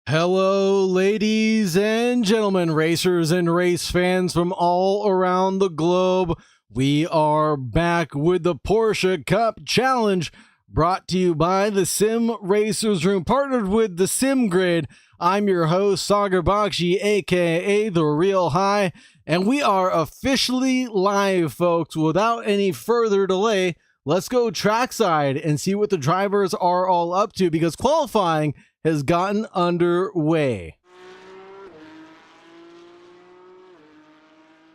Hello, ladies and gentlemen, racers and race fans from all around the globe. We are back with the Porsche Cup Challenge, brought to you by the Sim Racers Room, partnered with the Sim Grid. I'm your host, Sagar Bakshi, aka The Real High, and we are officially live, folks. Without any further delay, let's go trackside and see what the drivers are all up to, because qualifying has gotten underway.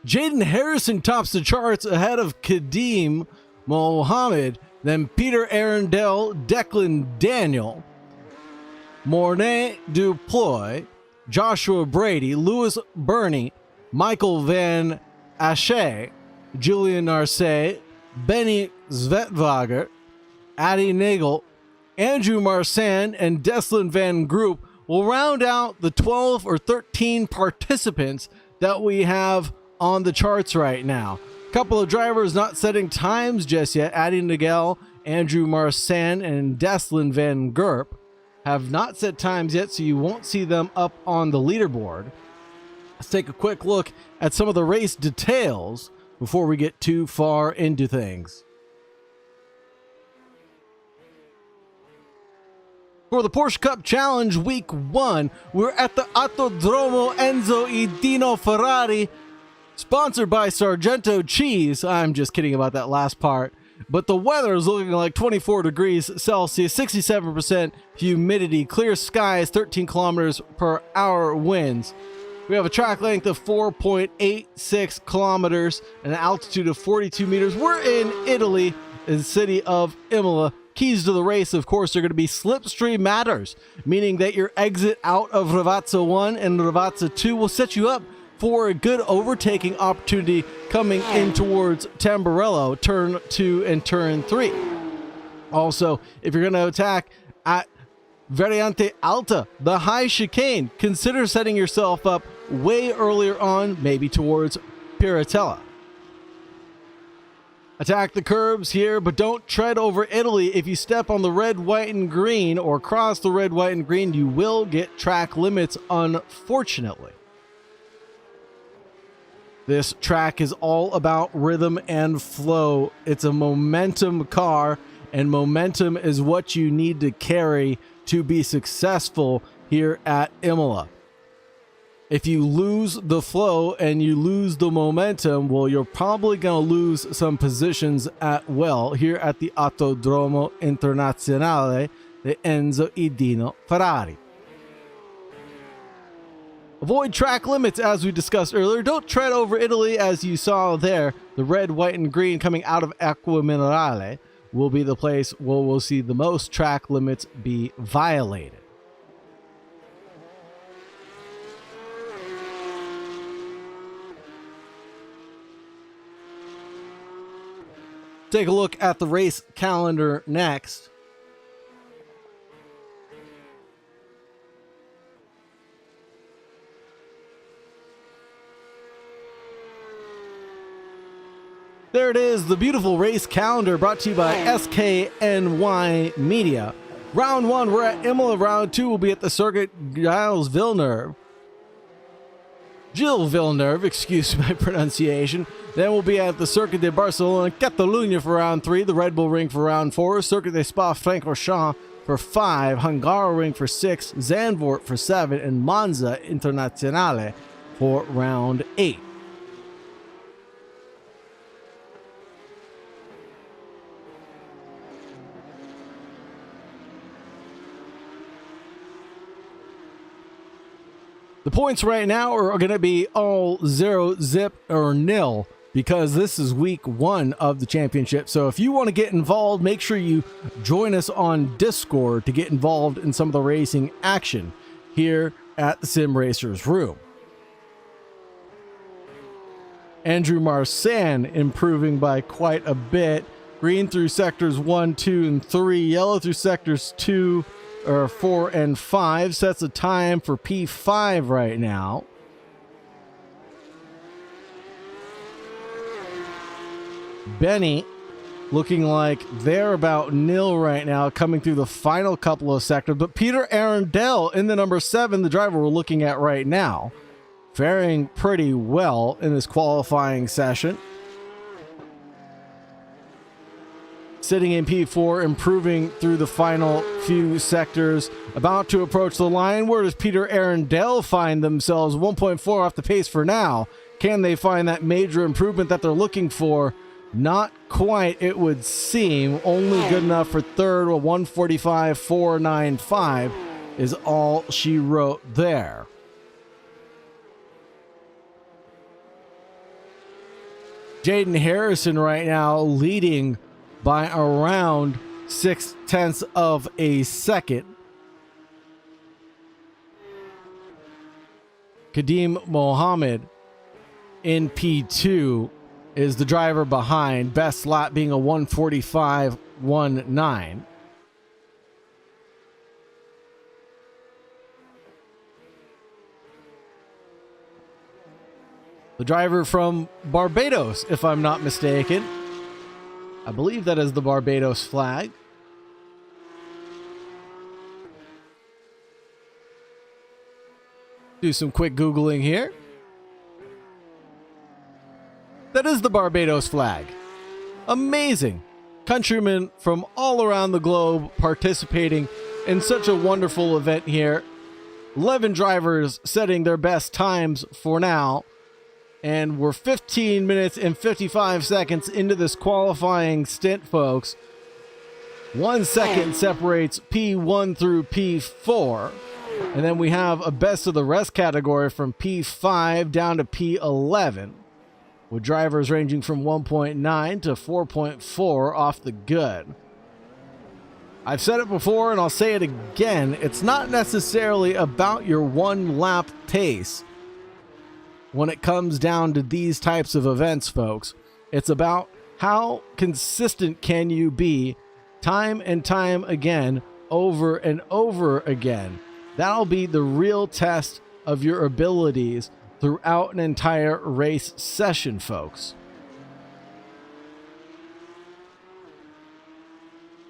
Jaden Harrison tops the charts ahead of Kadeem Mohammed, then Peter Arundel, Declan Daniel, Mornay Duploy, Joshua Brady, Lewis Burney, Michael Van Asche, Julian Narcé, Benny Zvetvager, Adi Nagel, Andrew Marsan, and Deslin Van Groop will round out the 12 or 13 participants that we have on the charts right now. A couple of drivers not setting times just yet. Adi Nagel, Andrew Marsan, and Deslin Van Groop have not set times yet, so you won't see them up on the leaderboard. Let's take a quick look at some of the race details before we get too far into things. For the Porsche Cup Challenge Week 1, we're at the Autodromo Enzo e Dino Ferrari, sponsored by Sargento Cheese. I'm just kidding about that last part. But the weather is looking like 24 degrees Celsius, 67% humidity, clear skies, 13 kilometers per hour winds. We have a track length of 4.86 kilometers and an altitude of 42 meters. We're in Italy, in the city of Imola. Keys to the race, of course, are going to be slipstream matters, meaning that your exit out of Ravazza 1 and Ravazza 2 will set you up for a good overtaking opportunity coming in towards Tamburello, turn 2 and turn 3. Also, if you're going to attack at Variante Alta, the high chicane, consider setting yourself up way earlier on, maybe towards Piratella. Attack the curbs here, but don't tread over Italy. If you step on the red, white, and green, or cross the red, white, and green, you will get track limits, unfortunately. This track is all about rhythm and flow. It's a momentum car, and momentum is what you need to carry to be successful here at Imola. If you lose the flow and you lose the momentum, well, you're probably going to lose some positions here at the Autodromo Internazionale Enzo e Dino Ferrari. Avoid track limits, as we discussed earlier. Don't tread over Italy, as you saw there. The red, white, and green coming out of Acqua Minerale will be the place where we'll see the most track limits be violated. Take a look at the race calendar next. There it is, the beautiful race calendar brought to you by SKNY Media. Round 1, we're at Imola. Round 2 will be at the Circuit Gilles Villeneuve, excuse my pronunciation. Then we'll be at the Circuit de Barcelona Catalunya for round 3, the Red Bull Ring for round 4, Circuit de Spa-Francorchamps for 5, Hungaroring for 6, Zandvoort for 7, and Monza Internazionale for round 8. The points right now are going to be all 0, zip, or nil, because this is week 1 of the championship. So if you want to get involved, make sure you join us on Discord to get involved in some of the racing action here at the Sim Racers Room. Andrew Marsan improving by quite a bit. Green through sectors 1, 2, and 3. Yellow through sectors 4 and 5. Sets a time for P5 right now. Benny looking like they're about nil right now, coming through the final couple of sectors. But Peter Arundel in the number 7, the driver we're looking at right now, faring pretty well in this qualifying session. Sitting in P4, improving through the final few sectors, about to approach the line. Where does Peter Arundel find themselves? 1.4 off the pace for now. Can they find that major improvement that they're looking for? Not quite, it would seem. Only good enough for third. A 1:45.495 is all she wrote there. Jaden Harrison right now leading by around 0.6 of a second. Kadeem Mohammed in P2 is the driver behind, best lap being a 1:45.19. The driver from Barbados, if I'm not mistaken. I believe that is the Barbados flag. Do some quick Googling here. That is the Barbados flag. Amazing. Countrymen from all around the globe participating in such a wonderful event here. 11 drivers setting their best times for now. And we're 15 minutes and 55 seconds into this qualifying stint, folks. 1 second separates P1 through P4. And then we have a best of the rest category from P5 down to P11, with drivers ranging from 1.9 to 4.4 off the good. I've said it before and I'll say it again. It's not necessarily about your one lap pace when it comes down to these types of events, folks. It's about how consistent can you be time and time again, over and over again. That'll be the real test of your abilities throughout an entire race session, folks.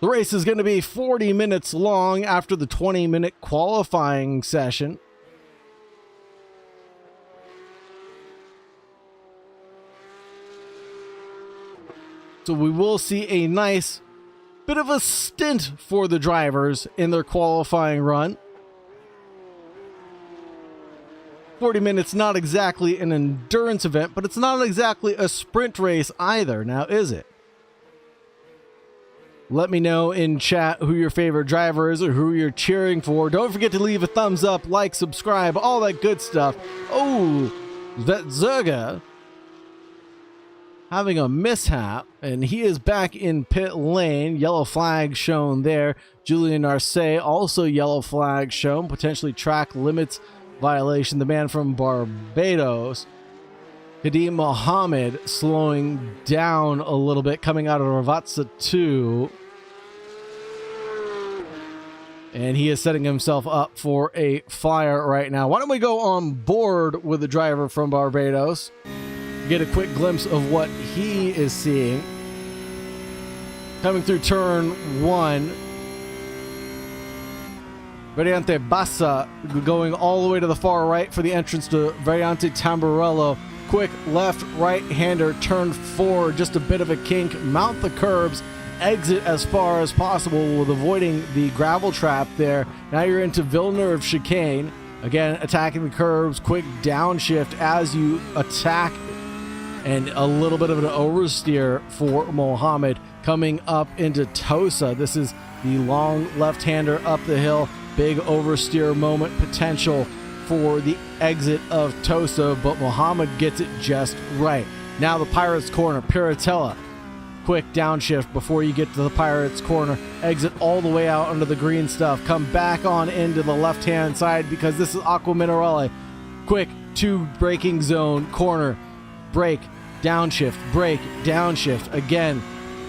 The race is going to be 40 minutes long after the 20-minute qualifying session. So we will see a nice bit of a stint for the drivers in their qualifying run. 40 minutes, not exactly an endurance event, but it's not exactly a sprint race either, now is it? Let me know in chat who your favorite driver is or who you're cheering for. Don't forget to leave a thumbs up, like, subscribe, all that good stuff. Oh, Vetzerga having a mishap, and he is back in pit lane. Yellow flag shown there. Julian Arce, also yellow flag shown. Potentially track limits violation. The man from Barbados. Kadeem Mohammed slowing down a little bit, coming out of Ravazza 2. And he is setting himself up for a fire right now. Why don't we go on board with the driver from Barbados? Get a quick glimpse of what he is seeing. Coming through turn 1. Variante Bassa going all the way to the far right for the entrance to Variante Tamburello. Quick left right-hander, turn 4, just a bit of a kink. Mount the curbs, exit as far as possible with avoiding the gravel trap there. Now you're into Villeneuve chicane. Again, attacking the curbs, quick downshift as you attack, and a little bit of an oversteer for Mohammed coming up into Tosa. This is the long left-hander up the hill. Big oversteer moment potential for the exit of Tosa, but Mohammed gets it just right. Now the Pirates corner, Piratella. Quick downshift before you get to the Pirates corner. Exit all the way out under the green stuff. Come back on into the left-hand side because this is Aqua Minerale. Quick two braking zone corner. Brake, downshift, brake, downshift. Again,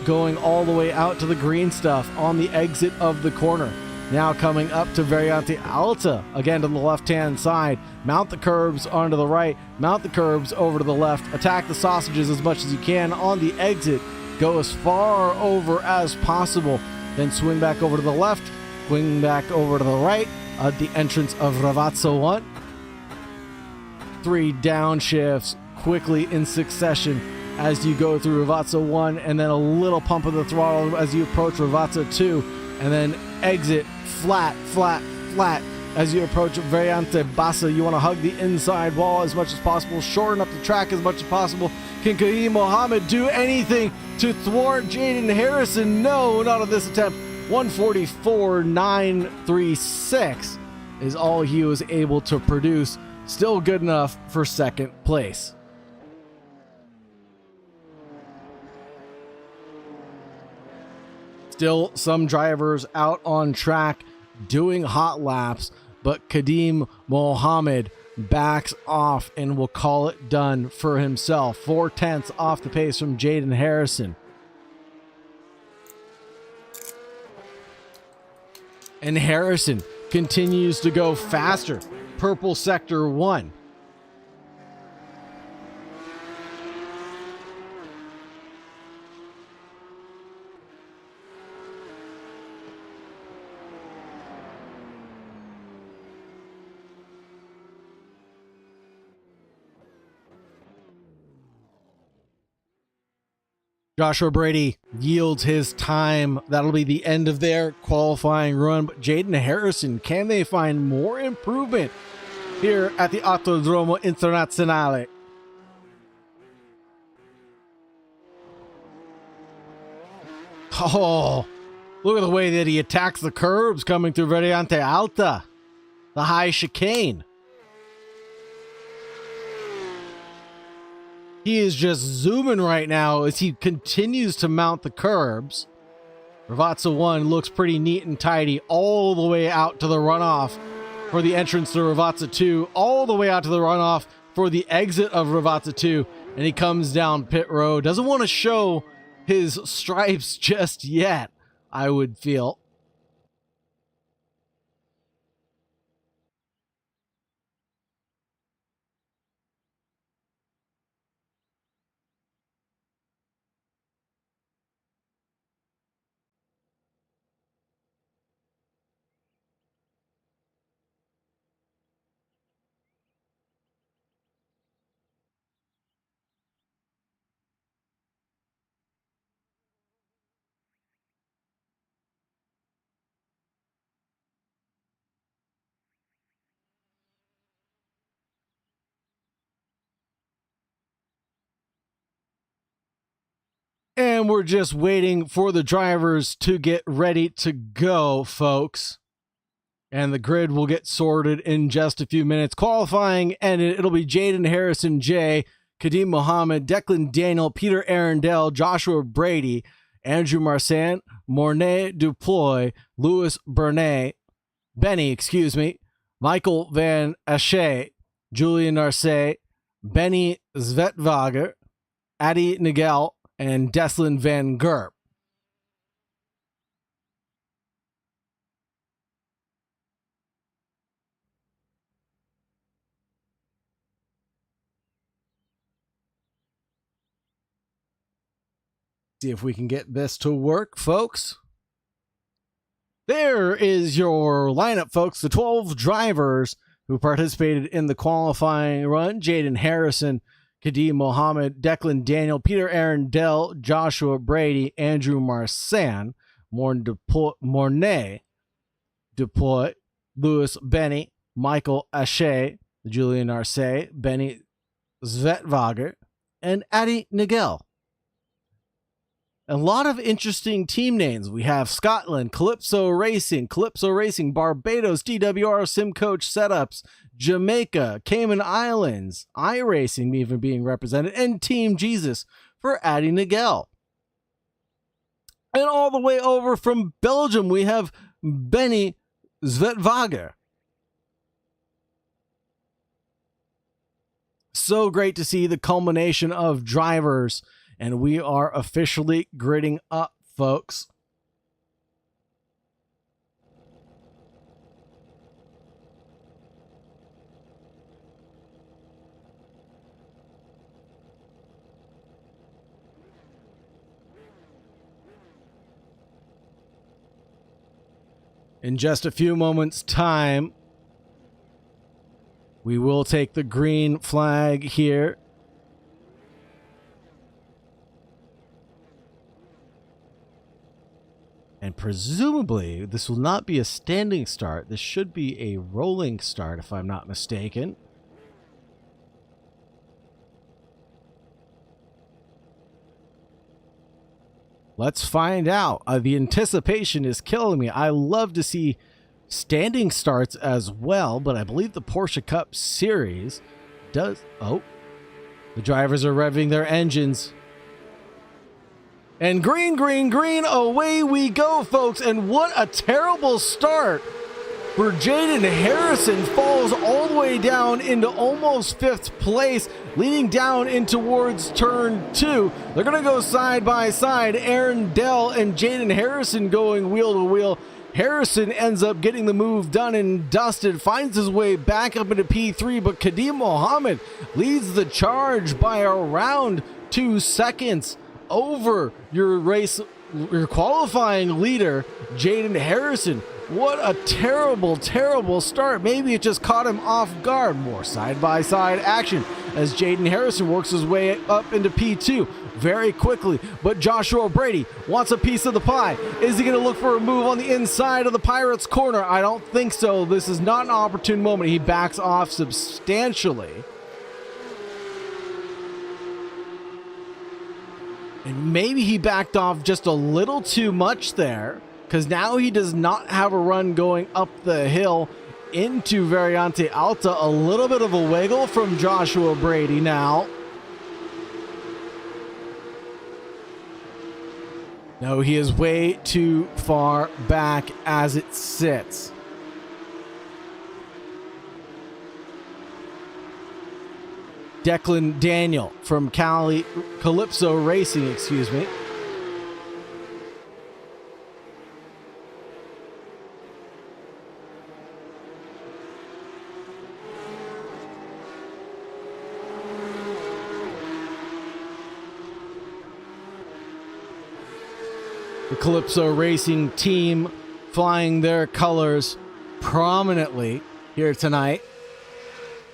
going all the way out to the green stuff on the exit of the corner. Now coming up to Variante Alta, again to the left-hand side. Mount the curbs onto the right, mount the curbs over to the left, attack the sausages as much as you can on the exit Go as far over as possible. Then swing back over to the left, swing back over to the right at the entrance of Ravazza 1. 3 downshifts quickly in succession as you go through Ravazza 1, and then a little pump of the throttle as you approach Ravazza 2, and then exit flat, flat, flat as you approach Variante Bassa. You want to hug the inside wall as much as possible, shorten up the track as much as possible. Can Kadeem Mohammed do anything to thwart Jaden Harrison? No, not on this attempt. 144.936 is all he was able to produce. Still good enough for second place. Still some drivers out on track doing hot laps, but Kadeem Mohammed backs off and will call it done for himself. 4/10 off the pace from Jaden Harrison. And Harrison continues to go faster. Purple sector 1. Joshua Brady yields his time. That'll be the end of their qualifying run. But Jaden Harrison, can they find more improvement here at the Autodromo Internazionale? Oh, look at the way that he attacks the curbs coming through Variante Alta, the high chicane. He is just zooming right now as he continues to mount the curbs. Ravazza 1 looks pretty neat and tidy all the way out to the runoff for the entrance to Ravazza 2, all the way out to the runoff for the exit of Ravazza 2, and he comes down pit road. Doesn't want to show his stripes just yet, I would feel. And we're just waiting for the drivers to get ready to go, folks. And the grid will get sorted in just a few minutes. Qualifying, and it'll be Jaden Harrison J, Kadeem Mohammed, Declan Daniel, Peter Arundel, Joshua Brady, Andrew Marsan, Mornay Duploy, Louis Benny, Michael Van Asche, Julian Narcé, Benny Zvetvager, Adi Nagel, and Deslin Van Gerp. See if we can get this to work, folks. There is your lineup, folks. The 12 drivers who participated in the qualifying run: Jaden Harrison, Kadeem Mohammed, Declan Daniel, Peter Arundel, Joshua Brady, Andrew Marsan, Mornay Duploy, Louis Benny, Michael Asche, Julian Arce, Benny Zvetvager, and Adi Nagel. A lot of interesting team names. We have Scotland, Calypso Racing, Barbados, DWR Sim Coach Setups, Jamaica, Cayman Islands, iracing even being represented, and Team Jesus for Adi Nagel. And all the way over from Belgium, we have Benny Zvetvager. So great to see the culmination of drivers. And we are officially gridding up, folks. In just a few moments' time, we will take the green flag here. And presumably, this will not be a standing start. This should be a rolling start, if I'm not mistaken. Let's find out. The anticipation is killing me. I love to see standing starts as well, but I believe the Porsche Cup Series does... Oh, the drivers are revving their engines. And green, green, green, away we go, folks. And what a terrible start for Jaden Harrison. Falls all the way down into almost 5th place, leading down in towards turn 2. They're going to go side by side. Aaron Dell and Jaden Harrison going wheel to wheel. Harrison ends up getting the move done and dusted, finds his way back up into P3, but Kadeem Mohammed leads the charge by around 2 seconds over your qualifying leader, Jaden Harrison. What a terrible, terrible start. Maybe it just caught him off guard. More side-by-side action as Jaden Harrison works his way up into P2 very quickly. But Joshua Brady wants a piece of the pie. Is he going to look for a move on the inside of the Pirates' corner? I don't think so. This is not an opportune moment. He backs off substantially. And maybe he backed off just a little too much there, because now he does not have a run going up the hill into Variante Alta. A little bit of a wiggle from Joshua Brady now. No, he is way too far back as it sits. Declan Daniel from Calypso Racing, excuse me. The Calypso Racing team flying their colors prominently here tonight.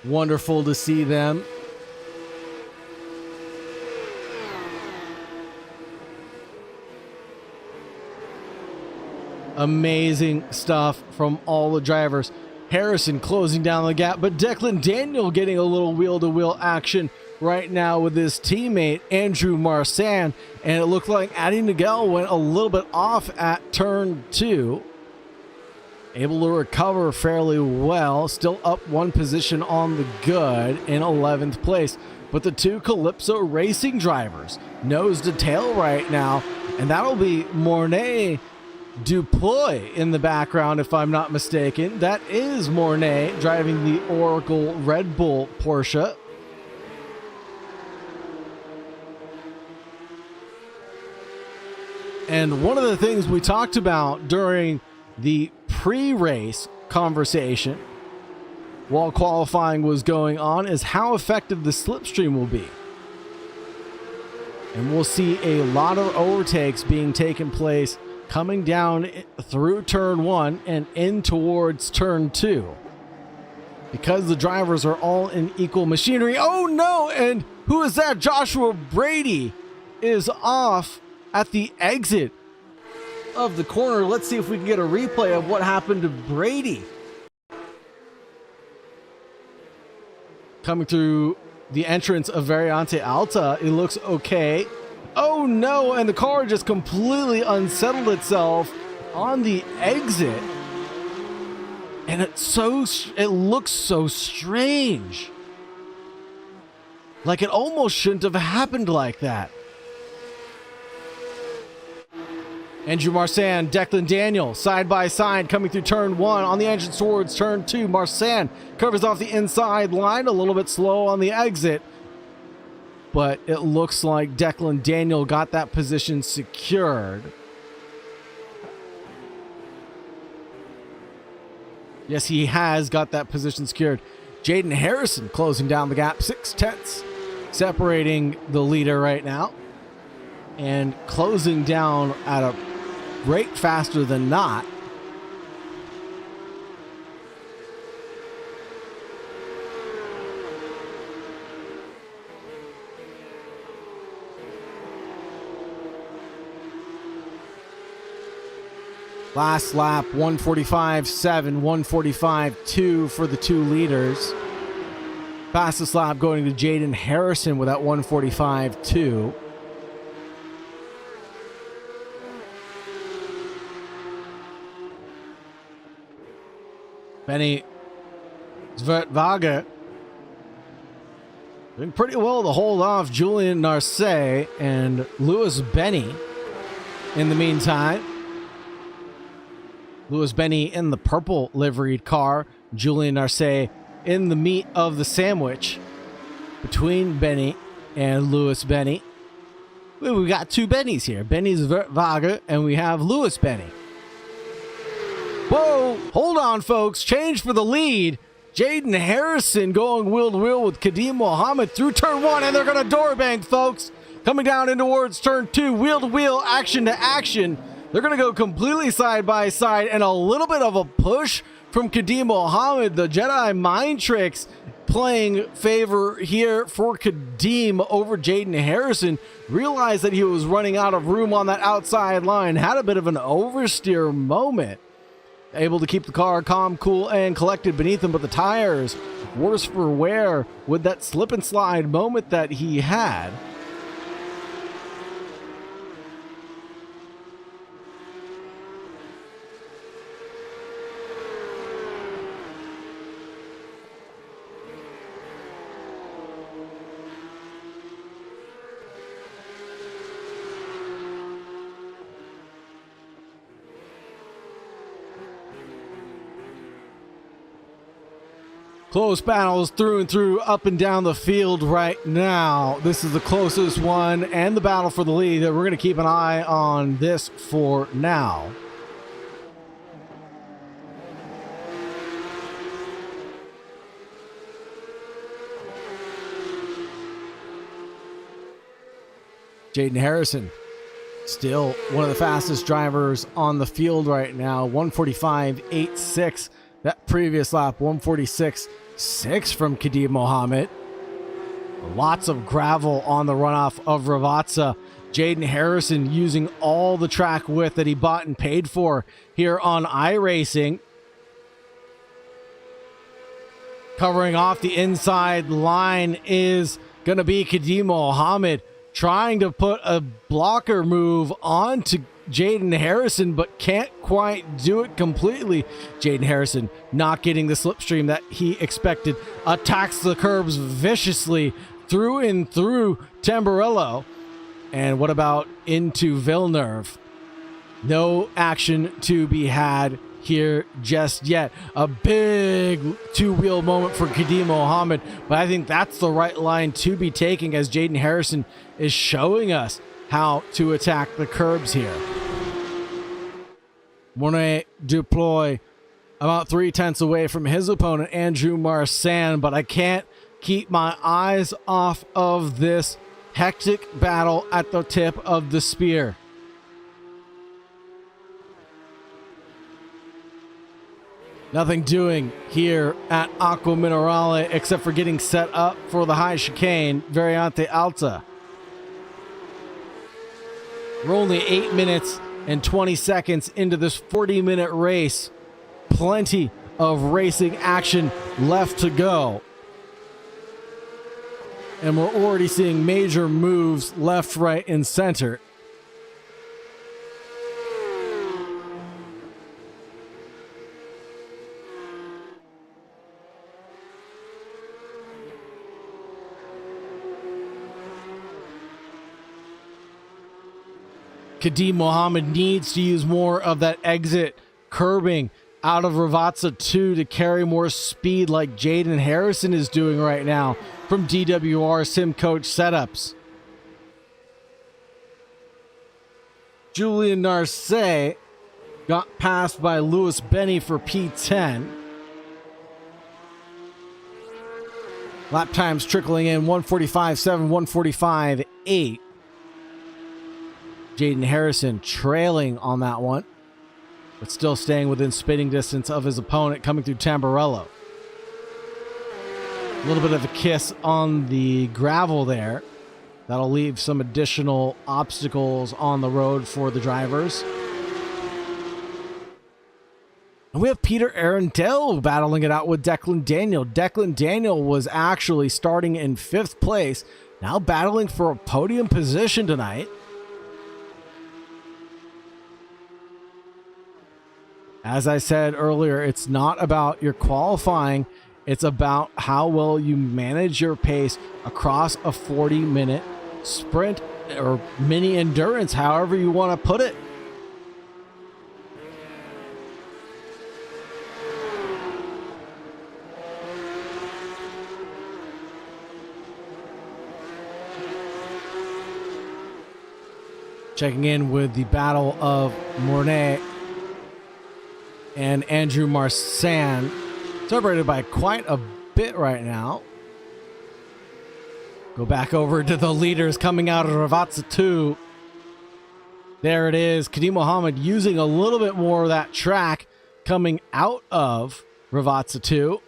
Wonderful to see them. Amazing stuff from all the drivers. Harrison closing down the gap, but Declan Daniel getting a little wheel-to-wheel action right now with his teammate Andrew Marsan, and it looked like Adi Nagel went a little bit off at turn 2. Able to recover fairly well, still up 1 position on the good in 11th place. But the 2 Calypso Racing drivers nose to tail right now, and that'll be Mornay Dupuy in the background, if I'm not mistaken. That is Mornay driving the Oracle Red Bull Porsche. And one of the things we talked about during the pre-race conversation while qualifying was going on is how effective the slipstream will be. And we'll see a lot of overtakes being taken place coming down through turn 1 and in towards turn 2. Because the drivers are all in equal machinery. Oh no! And who is that? Joshua Brady is off at the exit of the corner. Let's see if we can get a replay of what happened to Brady. Coming through the entrance of Variante Alta, it looks okay. Oh no, and the car just completely unsettled itself on the exit. And it looks so strange. Like it almost shouldn't have happened like that. Andrew Marsan, Declan Daniel, side by side, coming through turn 1 on the entrance towards turn 2. Marsan covers off the inside line, a little bit slow on the exit. But it looks like Declan Daniel got that position secured. Yes, he has got that position secured. Jaden Harrison closing down the gap, 6/10, separating the leader right now. And closing down at a rate faster than not. Last lap, 145.7, 145.2 for the 2 leaders. Fastest lap going to Jaden Harrison with that 145.2. Benny Zvertvaga doing pretty well to hold off Julian Narce and Louis Benny in the meantime. Louis Benny in the purple liveried car. Julian Narce in the meat of the sandwich between Benny and Louis Benny. We got 2 Bennys here. Benny Zvertvaga and we have Louis Benny. Whoa, hold on, folks. Change for the lead. Jaden Harrison going wheel to wheel with Kadim Mohammed through turn 1, and they're going to door bang, folks. Coming down in towards turn 2, wheel to wheel, action to action. They're going to go completely side by side, and a little bit of a push from Kadim Mohammed. The Jedi mind tricks playing favor here for Kadim over Jaden Harrison. Realized that he was running out of room on that outside line. Had a bit of an oversteer moment. Able to keep the car calm, cool, and collected beneath him, but the tires worse for wear with that slip and slide moment that he had. Close battles through and through, up and down the field right now. This is the closest one and the battle for the lead. We're going to keep an eye on this for now. Jaden Harrison, still one of the fastest drivers on the field right now. 145.86. That previous lap, 146.6 from Kadim Mohammed. Lots of gravel on the runoff of Ravazza. Jaden Harrison using all the track width that he bought and paid for here on iRacing. Covering off the inside line is going to be Kadim Mohammed, trying to put a blocker move onto Jaden Harrison, but can't quite do it completely. Jaden Harrison not getting the slipstream that he expected. Attacks the curbs viciously through and through Tamburello. And what about into Villeneuve? No action to be had here just yet. A big 2-wheel moment for Kadim Mohammed, but I think that's the right line to be taking as Jaden Harrison is showing us how to attack the curbs here. Monet Duploy about 3/10 away from his opponent, Andrew Marsan, but I can't keep my eyes off of this hectic battle at the tip of the spear. Nothing doing here at Aqua Minerale except for getting set up for the high chicane, Variante Alta. We're only 8 minutes and 20 seconds into this 40-minute race. Plenty of racing action left to go. And we're already seeing major moves left, right, and center. Kadim Mohammed needs to use more of that exit curbing out of Ravazza 2 to carry more speed like Jaden Harrison is doing right now from DWR Sim Coach setups. Julian Narce got passed by Louis Benny for P10. Lap times trickling in 145.7, 145.8. Jaden Harrison trailing on that one, but still staying within spitting distance of his opponent coming through Tamburello. A little bit of a kiss on the gravel there. That'll leave some additional obstacles on the road for the drivers. And we have Peter Arundel battling it out with Declan Daniel. Declan Daniel was actually starting in 5th place, now battling for a podium position tonight. As I said earlier, it's not about your qualifying. It's about how well you manage your pace across a 40-minute sprint or mini endurance, however you want to put it. Checking in with the battle of Mornay and Andrew Marsan, separated by quite a bit right now. Go back over to the leaders coming out of Ravazza 2. There it is. Kadim Mohammed using a little bit more of that track coming out of Ravazza 2.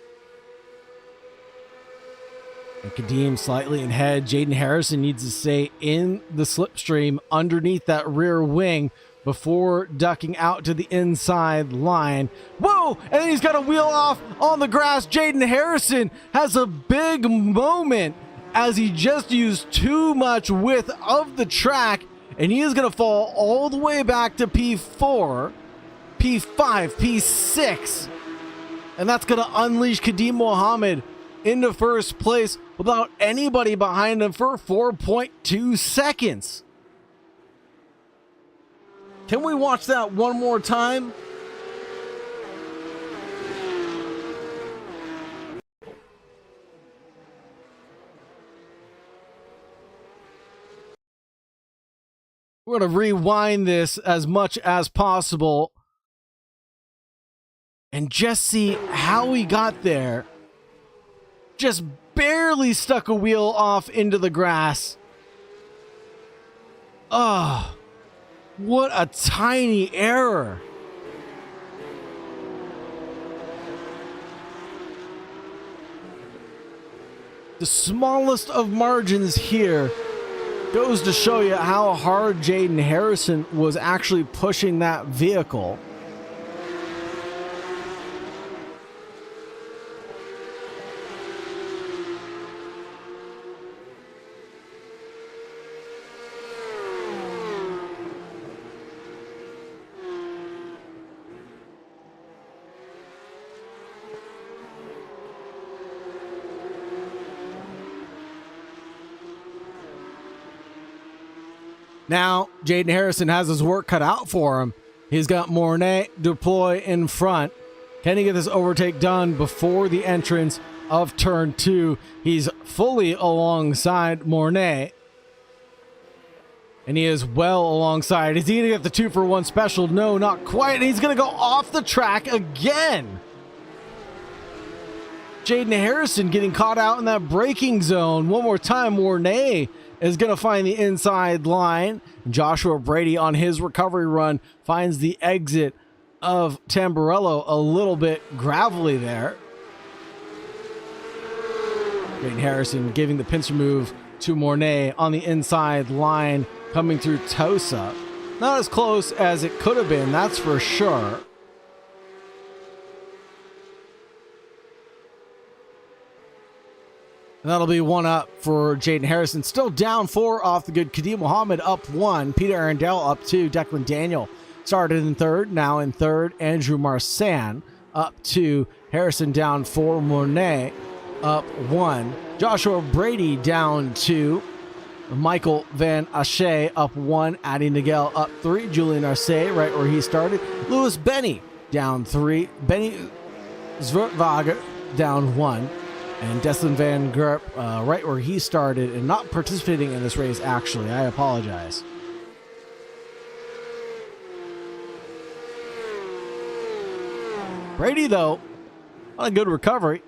And Kadim slightly ahead. Jaden Harrison needs to stay in the slipstream underneath that rear wing before ducking out to the inside line. Whoa! And then he's got a wheel off on the grass. Jaden Harrison has a big moment as he just used too much width of the track, and he is going to fall all the way back to P4, P5, P6. And that's going to unleash Kadim Mohammed into first place without anybody behind him for 4.2 seconds. Can we watch that one more time? We're going to rewind this as much as possible and just see how he got there. Just barely stuck a wheel off into the grass. Oh, what a tiny error. The smallest of margins here goes to show you how hard Jaden Harrison was actually pushing that vehicle. Now, Jaden Harrison has his work cut out for him. He's got Mornay deploy in front. Can he get this overtake done before the entrance of turn 2? He's fully alongside Mornay. And he is well alongside. Is he going to get the 2-for-1 special? No, not quite. And he's going to go off the track again. Jaden Harrison getting caught out in that braking zone. One more time, Mornay is going to find the inside line. Joshua Brady on his recovery run finds the exit of Tamburello a little bit gravelly there. Jaden Harrison giving the pincer move to Mornay on the inside line coming through Tosa. Not as close as it could have been, that's for sure. And that'll be one up for Jaden Harrison. Still down 4 off the good. Kadim Mohammed up 1. Peter Arundel up 2. Declan Daniel started in 3rd. Now in 3rd, Andrew Marsan up 2. Harrison down 4. Mornay up 1. Joshua Brady down 2. Michael Van Asche up 1. Adi Nagel up 3. Julian Arce right where he started. Lewis Benny down 3. Benny Zvertwager down 1. And Deslin Van Gerp right where he started and not participating in this race, actually. I apologize. Brady, though, on a good recovery.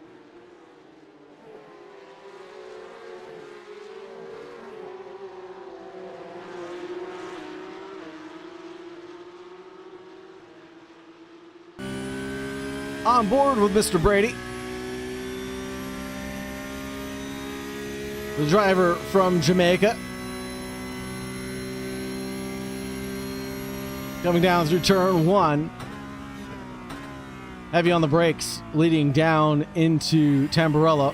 On board with Mr. Brady. The driver from Jamaica. Coming down through turn 1. Heavy on the brakes, leading down into Tamburello.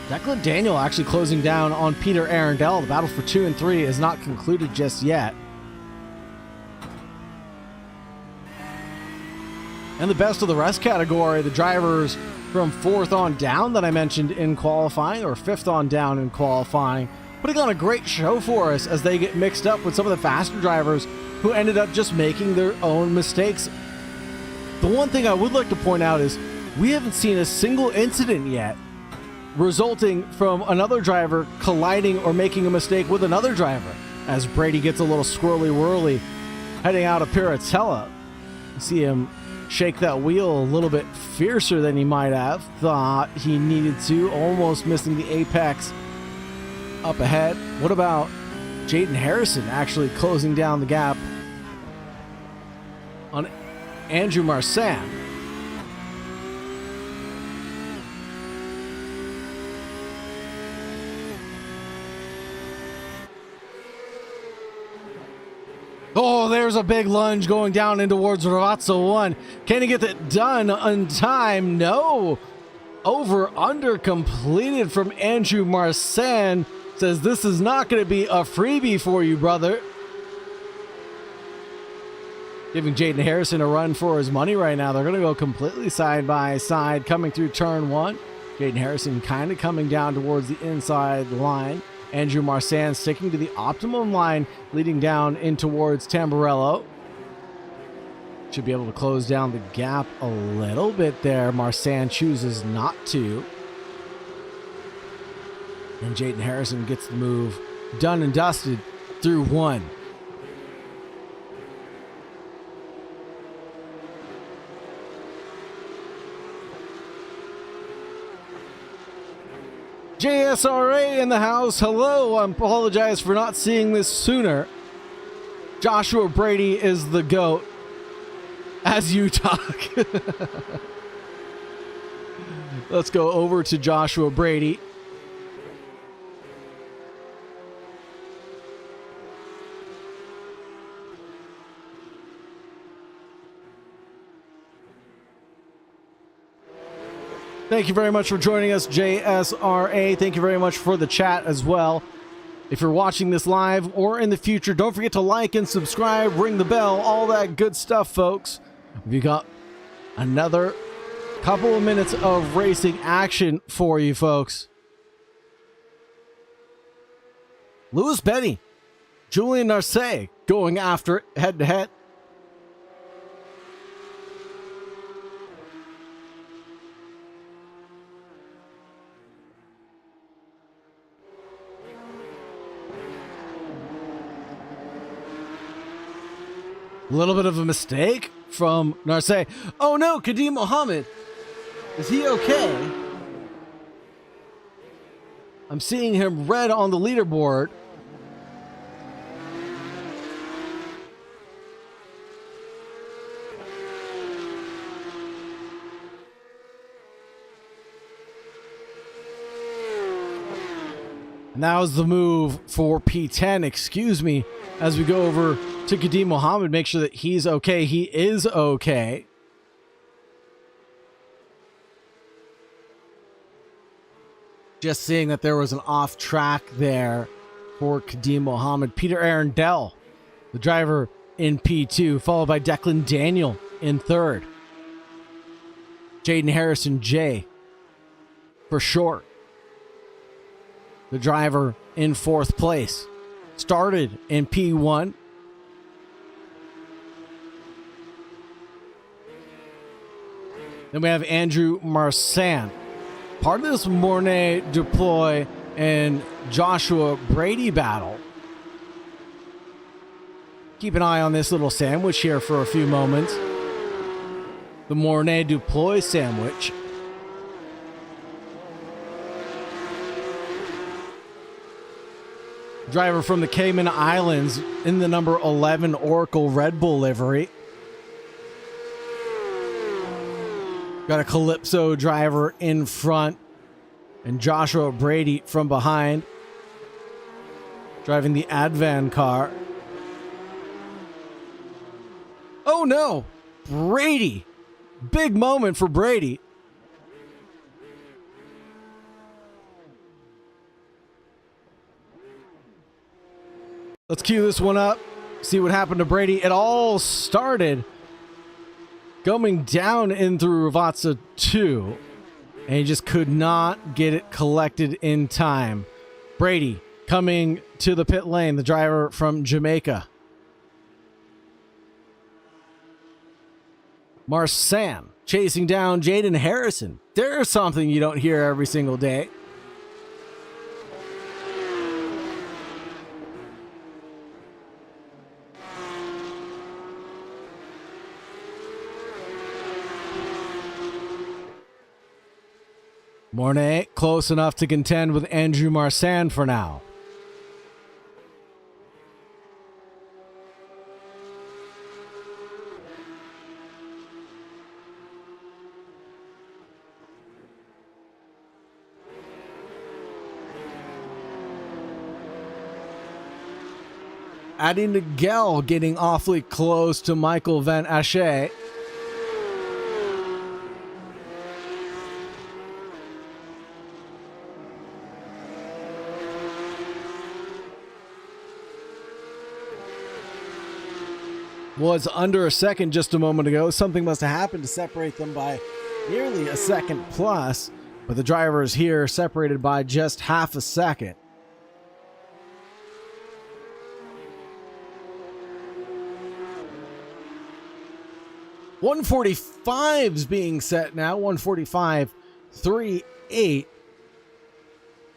Declan Daniel actually closing down on Peter Arundel. The battle for 2 and 3 is not concluded just yet. And the best of the rest category, the drivers from 4th on down that I mentioned in qualifying, or 5th on down in qualifying, putting on a great show for us as they get mixed up with some of the faster drivers who ended up just making their own mistakes. The one thing I would like to point out is we haven't seen a single incident yet resulting from another driver colliding or making a mistake with another driver, as Brady gets a little squirrely whirly heading out of Piratella. You see him shake that wheel a little bit fiercer than he might have thought he needed to, almost missing the apex up ahead. What about Jaden Harrison actually closing down the gap on Andrew Marsan? Oh, there's a big lunge going down in towards Ravazza 1. Can he get that done on time? No. Over-under completed from Andrew Marsan. Says this is not going to be a freebie for you, brother. Giving Jaden Harrison a run for his money right now. They're going to go completely side by side coming through turn 1. Jaden Harrison kind of coming down towards the inside line. Andrew Marsan sticking to the optimum line, leading down in towards Tamburello. Should be able to close down the gap a little bit there. Marsan chooses not to. And Jaden Harrison gets the move done and dusted through 1. JSRA in the house. Hello. I apologize for not seeing this sooner. Joshua Brady is the GOAT. As you talk. Let's go over to Joshua Brady. Thank you very much for joining us, JSRA. Thank you very much for the chat as well. If you're watching this live or in the future, don't forget to like and subscribe, ring the bell, all that good stuff, folks. We got another couple of minutes of racing action for you, folks. Lewis Benny, Julian Narcey going after it head-to-head. A little bit of a mistake from Narcey. Oh no, Kadeem Mohammed. Is he okay? I'm seeing him red on the leaderboard. And that was the move for P10, excuse me, as we go over to Kadeem Mohammed, make sure that he's okay. He is okay. Just seeing that there was an off track there for Kadeem Mohammed. Peter Arundel, the driver in P2, followed by Declan Daniel in 3rd. Jaden Harrison J for short, the driver in 4th place. Started in P1. Then we have Andrew Marsan. Part of this Mornay Duploy and Joshua Brady battle. Keep an eye on this little sandwich here for a few moments. The Mornay Duploy sandwich. Driver from the Cayman Islands in the number 11 Oracle Red Bull livery. Got a Calypso driver in front and Joshua Brady from behind, driving the Advan car. no, Brady. Big moment for Brady. Let's cue this one up. See what happened to Brady. It all started going down in through Ravazza 2, and he just could not get it collected in time. Brady coming to the pit lane, the driver from Jamaica. Marsan chasing down Jaden Harrison. There's something you don't hear every single day. Mornay close enough to contend with Andrew Marsan for now. Adi Nagel getting awfully close to Michael Van Asche. Was under a second just a moment ago. Something must have happened to separate them by nearly a second plus, but the drivers here separated by just half a second. .145's being set now. 145.38.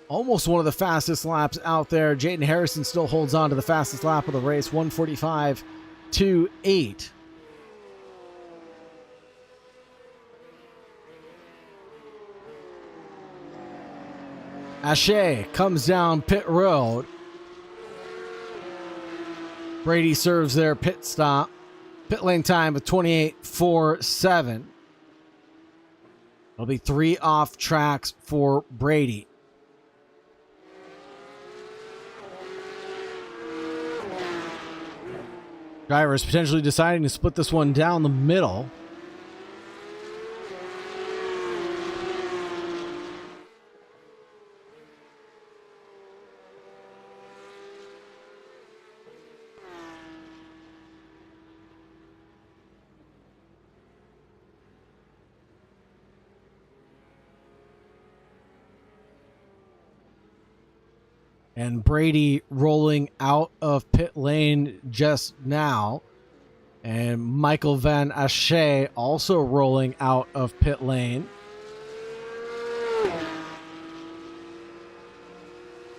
Almost one of the fastest laps out there. Jaden Harrison still holds on to the fastest lap of the race. 145.28. Asche comes down pit road. Brady serves their pit stop. Pit lane time of 28.47. It'll be 3 off tracks for Brady. Drivers potentially deciding to split this one down the middle. And Brady rolling out of pit lane just now. And Michael Van Asche also rolling out of pit lane.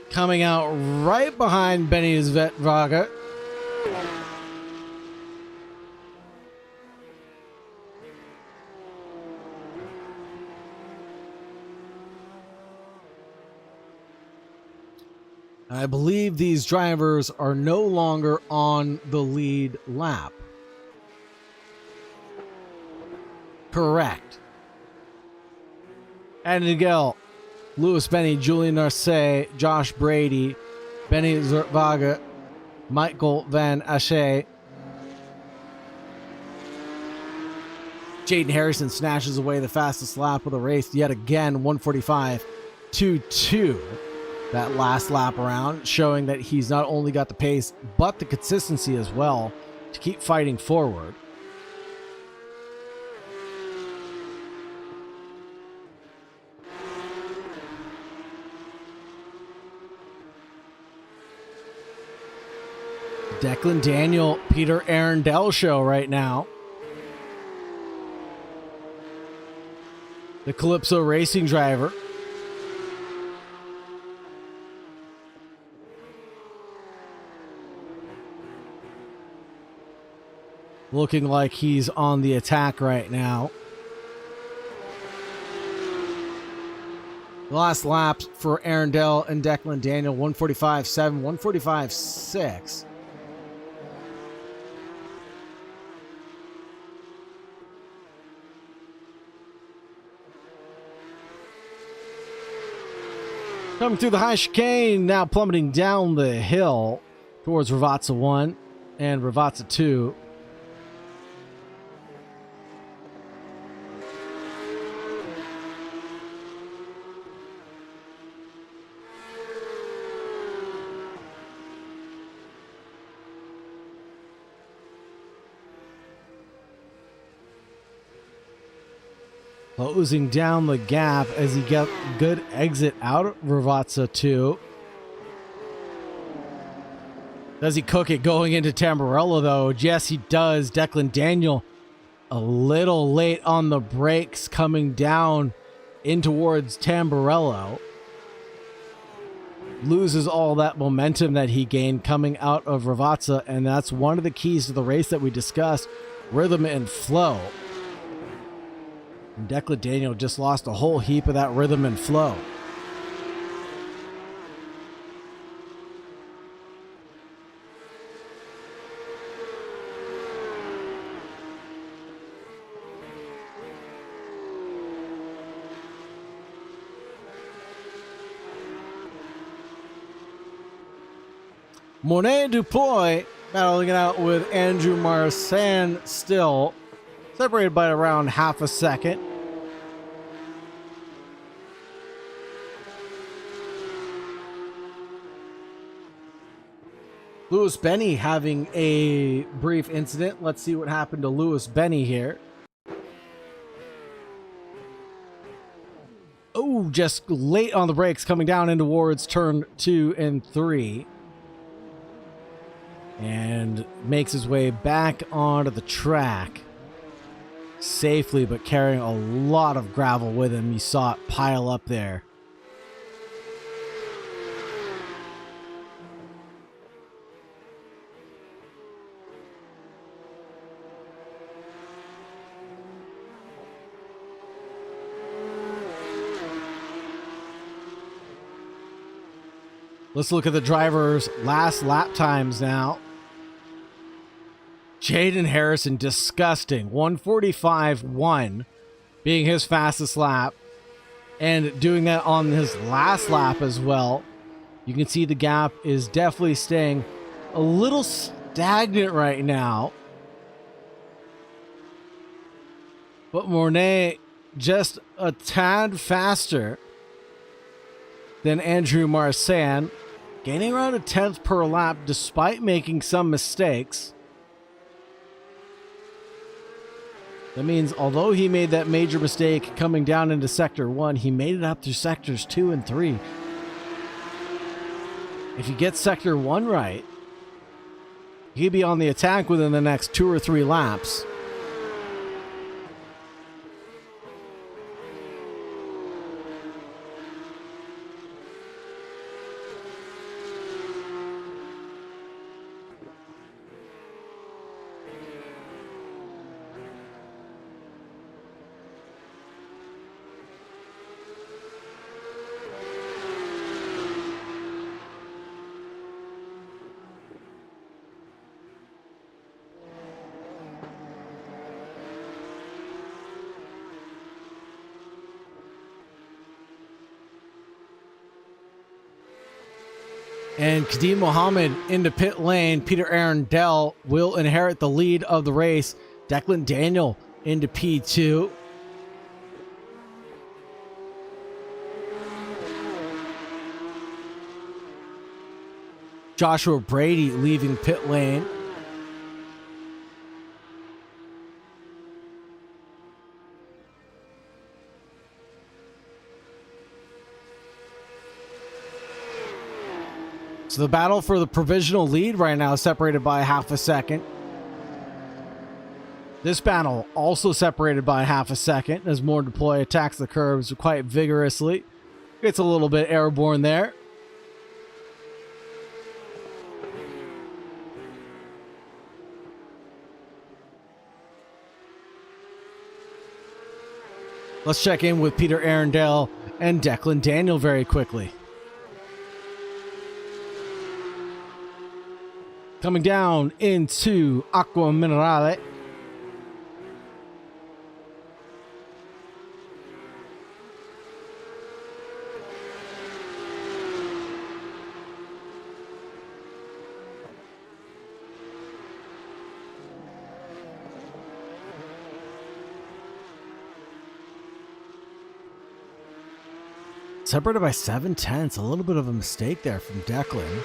Coming out right behind Benny Zvetvaga. I believe these drivers are no longer on the lead lap. Correct. And Nigel, Lewis Benny, Julian Narcisse, Josh Brady, Benny Zervaga, Michael Van Asche. Jaden Harrison snatches away the fastest lap of the race yet again, 145.22. That last lap around, showing that he's not only got the pace, but the consistency as well to keep fighting forward. Declan Daniel, Peter Arundel show right now. The Calypso Racing driver. Looking like he's on the attack right now. The last laps for Arundel and Declan Daniel, 145.7, 145.6. Coming through the high chicane, now plummeting down the hill towards Ravazza 1 and Ravazza 2. Closing down the gap as he got good exit out of Ravazza too. Does he cook it going into Tamburello though? Yes, he does. Declan Daniel a little late on the brakes coming down in towards Tamburello. Loses all that momentum that he gained coming out of Ravazza, and that's one of the keys to the race that we discussed, rhythm and flow. And Declan Daniel just lost a whole heap of that rhythm and flow. Monet Dupoy battling it out with Andrew Marsan still, separated by around half a second. Lewis Benny having a brief incident. Let's see what happened to Lewis Benny here. Oh, just late on the brakes coming down in towards turn 2 and 3. And makes his way back onto the track safely, but carrying a lot of gravel with him. You saw it pile up there. Let's look at the drivers' last lap times now. Jaden Harrison, disgusting. 1:45.1 being his fastest lap. And doing that on his last lap as well. You can see the gap is definitely staying a little stagnant right now. But Mornay just a tad faster than Andrew Marsan, gaining around a 10th per lap despite making some mistakes. That means although he made that major mistake coming down into Sector 1, he made it up through Sectors 2 and 3. If you get Sector 1 right, he'd be on the attack within the next 2 or 3 laps. And Kadeem Mohammed into pit lane. Peter Arundel will inherit the lead of the race. Declan Daniel into P2. Joshua Brady leaving pit lane. So the battle for the provisional lead right now is separated by half a second. This battle also separated by half a second as More Deploy attacks the curbs quite vigorously. Gets a little bit airborne there. Let's check in with Peter Arundel and Declan Daniel very quickly. Coming down into Aqua Minerale. Separated by 7/10. A little bit of a mistake there from Declan.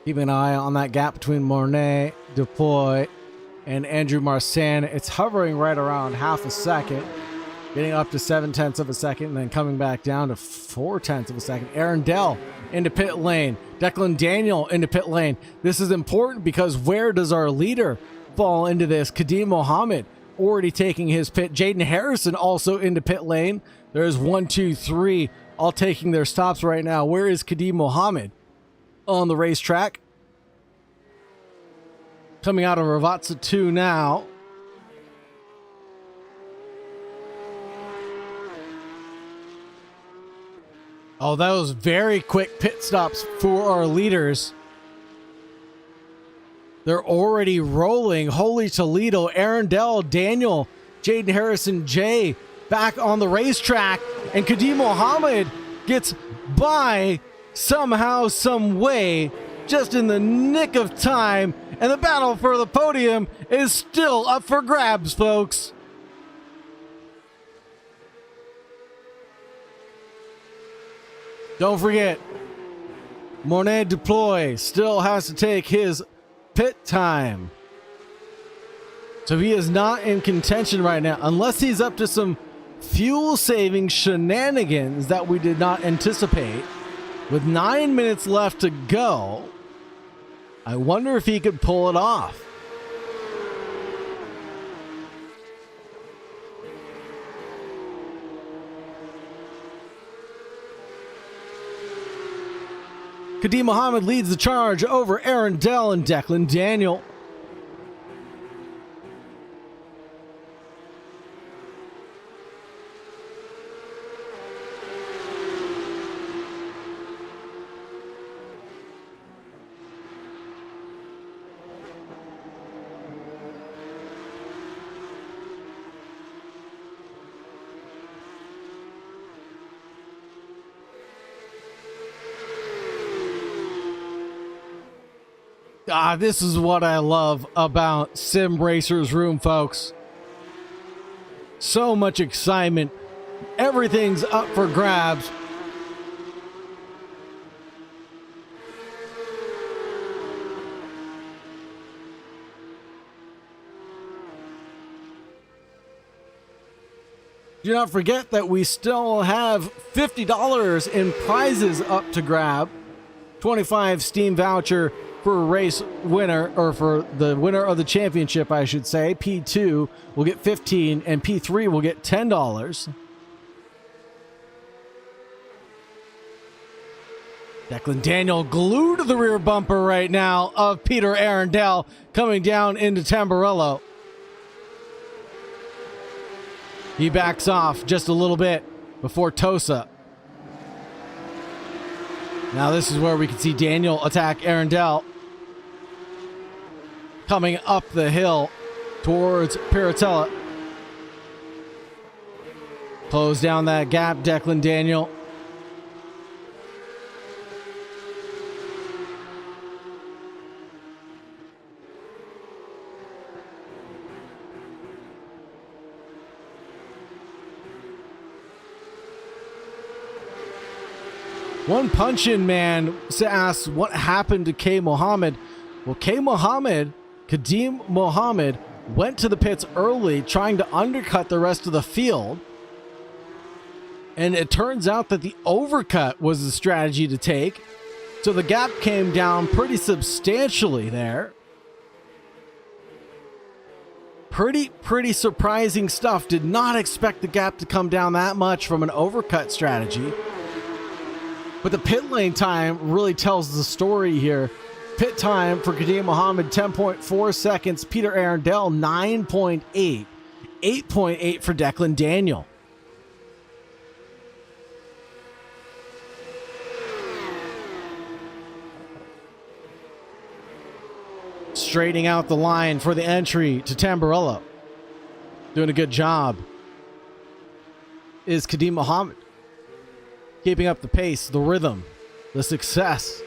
Keep an eye on that gap between Mornay, Dupoy, and Andrew Marsan. It's hovering right around half a second, getting up to 0.7 of a second, and then coming back down to 0.4 of a second. Arundel into pit lane. Declan Daniel into pit lane. This is important because where does our leader fall into this? Kadim Mohammed already taking his pit. Jaden Harrison also into pit lane. There's 1, 2, 3 all taking their stops right now. Where is Kadim Mohammed on the racetrack? Coming out of Ravatsa 2 now. Oh, that was very quick pit stops for our leaders. They're already rolling. Holy Toledo, Arundel, Daniel, Jaden Harrison, Jay back on the racetrack. And Kadim Mohammed gets by somehow, some way, just in the nick of time. And the battle for the podium is still up for grabs, folks. Don't forget, Monet Deploy still has to take his pit time. So he is not in contention right now, unless he's up to some fuel-saving shenanigans that we did not anticipate. With 9 minutes left to go, I wonder if he could pull it off. Kadim Mohammed leads the charge over Arundel and Declan Daniel. This is what I love about Sim Racers Room, folks. So much excitement. Everything's up for grabs. Do not forget that we still have $50 in prizes up to grab. 25 Steam voucher for a race winner, or for the winner of the championship, I should say. P2 will get 15 and P3 will get $10. Declan Daniel glued to the rear bumper right now of Peter Arundel coming down into Tamburello. He backs off just a little bit before Tosa. Now this is where we can see Daniel attack Arundel. Coming up the hill towards Piratella. Close down that gap, Declan Daniel. One punch-in man asks what happened to K. Mohammed. Well, Kadim Mohammed went to the pits early trying to undercut the rest of the field. And it turns out that the overcut was the strategy to take. So the gap came down pretty substantially there. Pretty surprising stuff. Did not expect the gap to come down that much from an overcut strategy. But the pit lane time really tells the story here. Pit time for Kadim Mohammed, 10.4 seconds. Peter Arundel, 9.8. 8.8 for Declan Daniel. Straightening out the line for the entry to Tamburello. Doing a good job is Kadim Mohammed. Keeping up the pace, the rhythm, the success.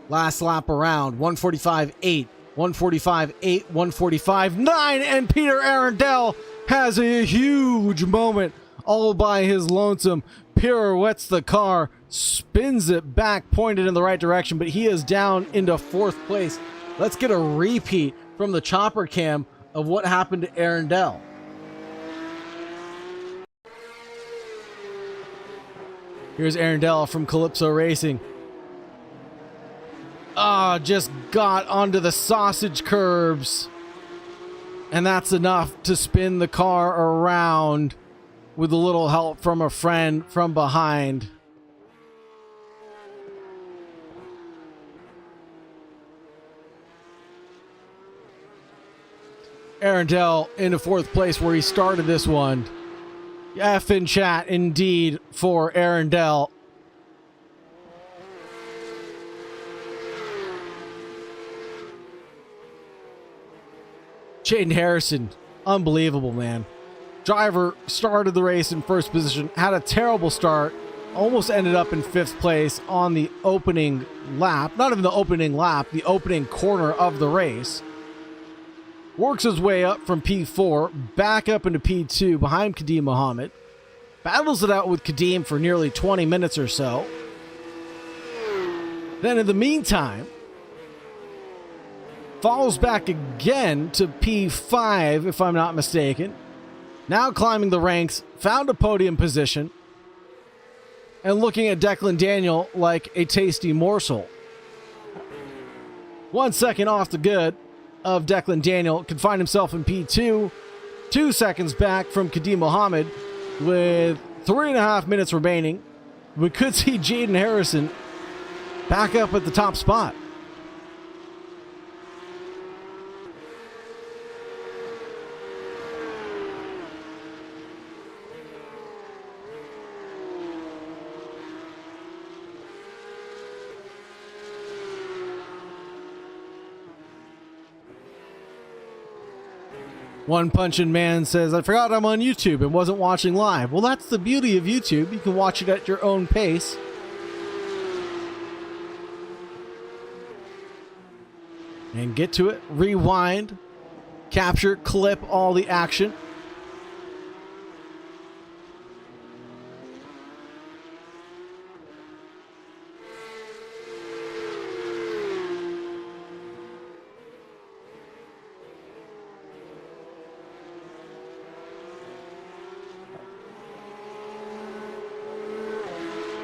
Last lap around, 145.8, 145.8, 145.9, and Peter Arundel has a huge moment all by his lonesome, pirouettes the car, spins it back, pointed in the right direction, but he is down into 4th place. Let's get a repeat from the chopper cam of what happened to Arundel. Here's Arundel from Calypso Racing. Just got onto the sausage curbs. And that's enough to spin the car around with a little help from a friend from behind. Arundel into 4th place where he started this one. F in chat indeed for Arundel. Jaden Harrison, unbelievable, man. Driver started the race in 1st position, had a terrible start, almost ended up in 5th place on the opening lap. Not even the opening lap, the opening corner of the race. Works his way up from P4, back up into P2 behind Kadeem Mohammed. Battles it out with Kadeem for nearly 20 minutes or so. Then in the meantime, falls back again to P5, if I'm not mistaken. Now climbing the ranks, found a podium position, and looking at Declan Daniel like a tasty morsel. 1 second off the good of Declan Daniel, can find himself in P2, 2 seconds back from Kadeem Mohammed with 3.5 minutes remaining. We could see Jaden Harrison back up at the top spot. One Punchin' Man says, I forgot I'm on YouTube and wasn't watching live. Well, that's the beauty of YouTube. You can watch it at your own pace. And get to it, rewind, capture, clip all the action.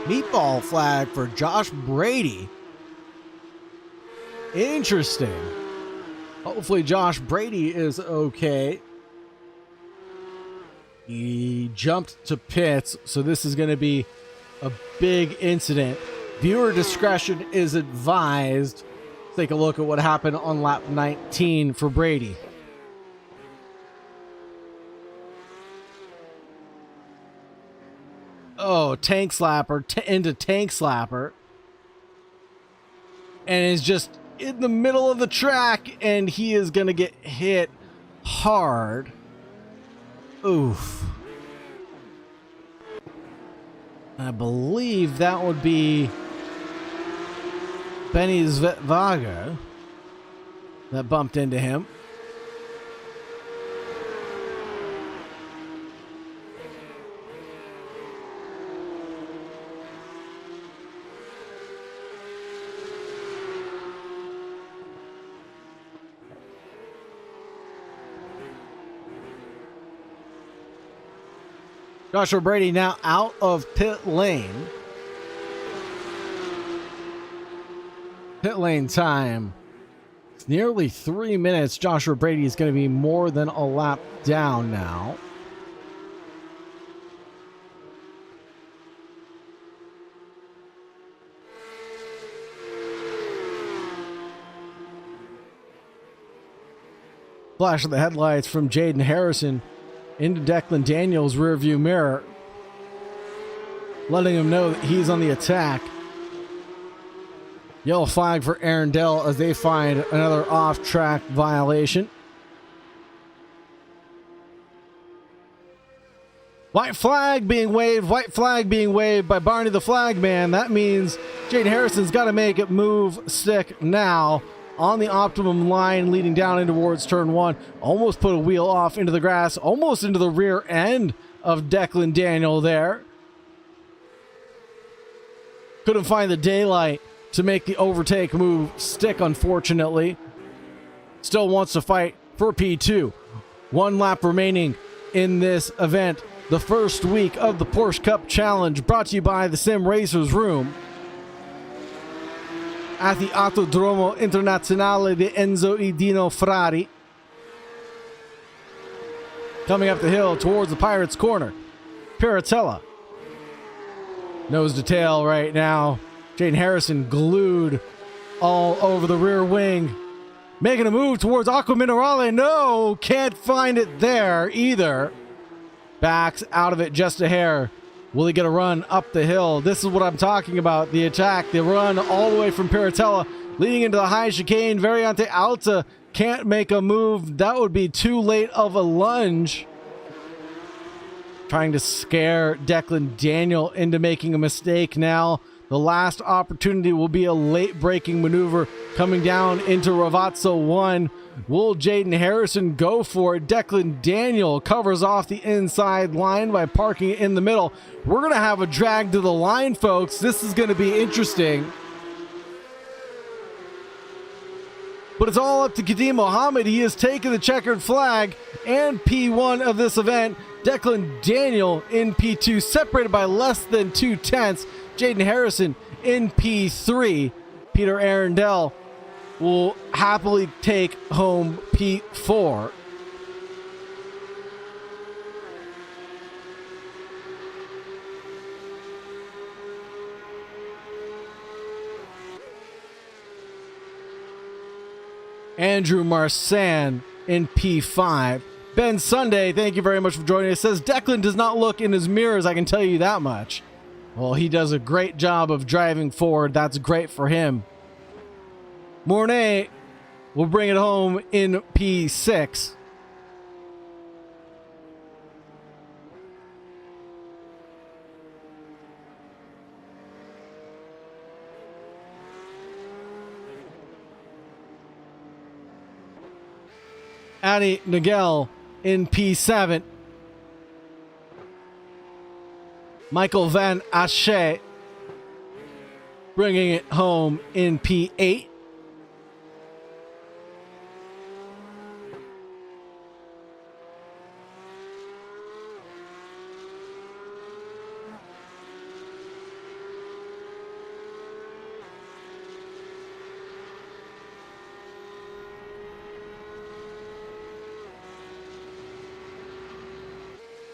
Meatball flag for Josh Brady. Interesting. Hopefully Josh Brady is okay. He jumped to pits, so this is going to be a big incident. Viewer discretion is advised. Take a look at what happened on lap 19 for Brady. Oh, tank slapper into tank slapper. And is just in the middle of the track, and he is going to get hit hard. Oof. I believe that would be Benny Zvetvaga that bumped into him. Joshua Brady now out of pit lane. Pit lane time. It's nearly 3 minutes. Joshua Brady is going to be more than a lap down now. Flash of the headlights from Jaden Harrison into Declan Daniel's rearview mirror, letting him know that he's on the attack. Yellow flag for Arundel as they find another off-track violation. White flag being waved by Barney the Flagman. That means Jaden Harrison's got to make it move stick now. On the optimum line leading down in towards turn 1. Almost put a wheel off into the grass, almost into the rear end of Declan Daniel there. Couldn't find the daylight to make the overtake move stick, unfortunately. Still wants to fight for P2. One lap remaining in this event. The first week of the Porsche Cup Challenge, brought to you by the Sim Racers Room at the Autodromo Internazionale Enzo e Dino Ferrari. Coming up the hill towards the Pirates' corner, Piratella. Nose to tail right now. Jaden Harrison glued all over the rear wing. Making a move towards Aqua Minerale. No, can't find it there either. Backs out of it just a hair. Will he get a run up the hill? This is what I'm talking about. The attack, the run all the way from Piratella, leading into the high chicane. Variante Alta can't make a move. That would be too late of a lunge. Trying to scare Declan Daniel into making a mistake now. The last opportunity will be a late braking maneuver coming down into Ravazza 1. Will Jaden Harrison go for it? Declan Daniel covers off the inside line by parking it in the middle. We're going to have a drag to the line, folks. This is going to be interesting. But it's all up to Kadeem Mohammed. He has taken the checkered flag and P1 of this event. Declan Daniel in P2, separated by less than 0.2. Jaden Harrison in P3. Peter Arundel will happily take home P4. Andrew Marsan in P5. Ben Sunday, thank you very much for joining us. Says Declan does not look in his mirrors, I can tell you that much. Well, he does a great job of driving forward. That's great for him. Mornay will bring it home in P6. Adi Nagel in P7. Michael Van Asche bringing it home in P8.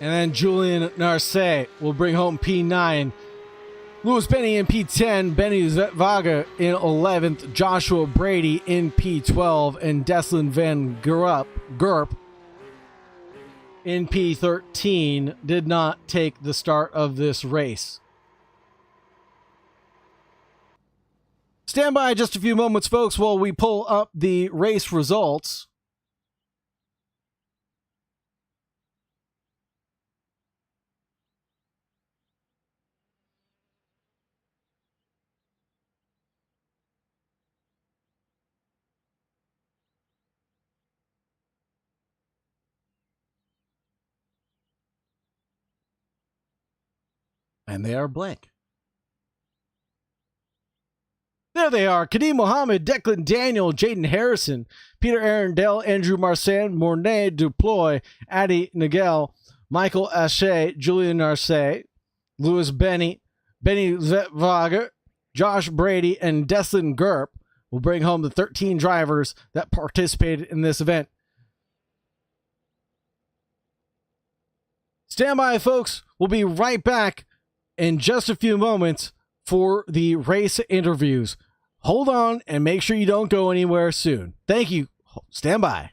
And then Julian Narcé will bring home P9. Louis Benny in P10. Benny Zetvaga in 11th. Joshua Brady in P12. And Deslin Van Gerp in P13 did not take the start of this race. Stand by just a few moments, folks, while we pull up the race results. And they are blank. There they are. Kadeem Mohammed, Declan Daniel, Jaden Harrison, Peter Arundel, Andrew Marsan, Mornay Duploy, Adi Nagel, Michael Asche, Julian Narcé, Louis Benny, Benny Zetvaga, Josh Brady, and Deslin Gerp will bring home the 13 drivers that participated in this event. Stand by, folks. We'll be right back in just a few moments for the race interviews. Hold on and make sure you don't go anywhere soon. Thank you. Stand by.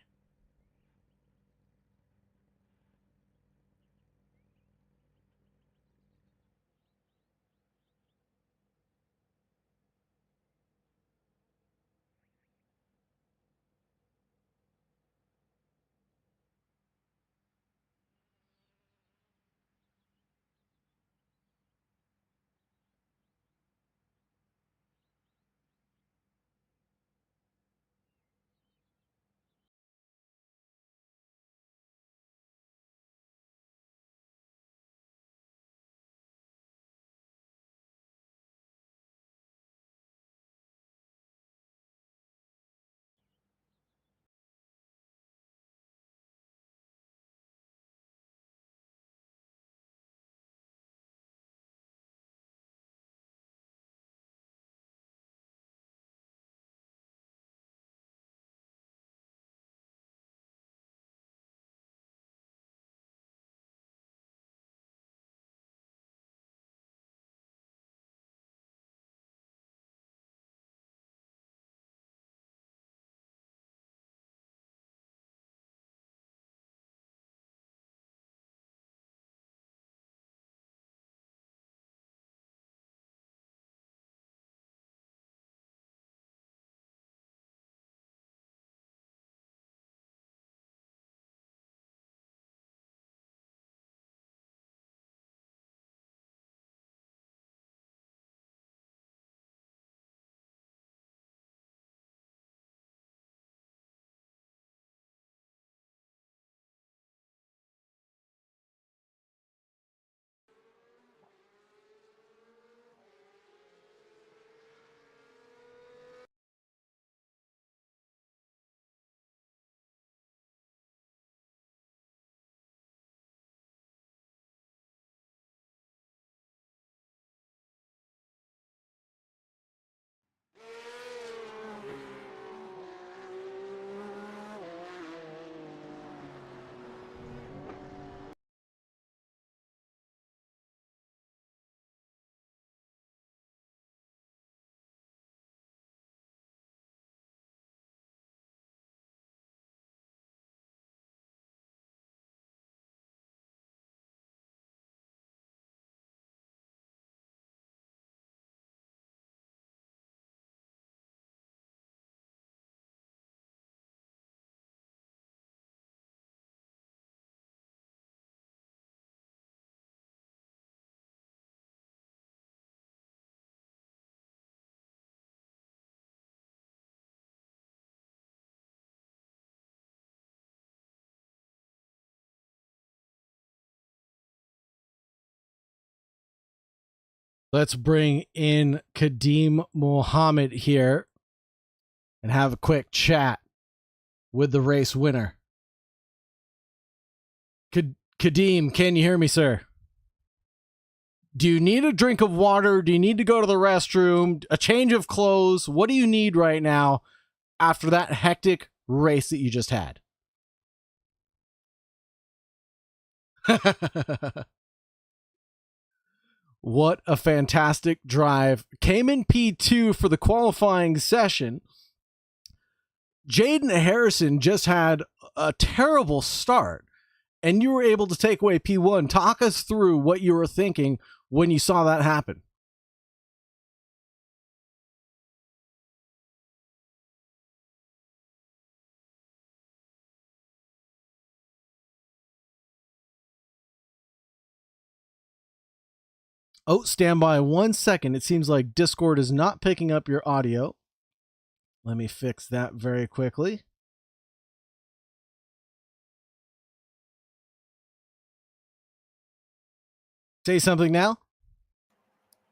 Let's bring in Kadeem Mohammed here and have a quick chat with the race winner. Kadeem, can you hear me, sir? Do you need a drink of water? Do you need to go to the restroom? A change of clothes? What do you need right now after that hectic race that you just had? What a fantastic drive. Came in P2 for the qualifying session. Jaden Harrison just had a terrible start, and you were able to take away P1. Talk us through what you were thinking when you saw that happen. Oh, stand by 1 second. It seems like Discord is not picking up your audio. Let me fix that very quickly. Say something now.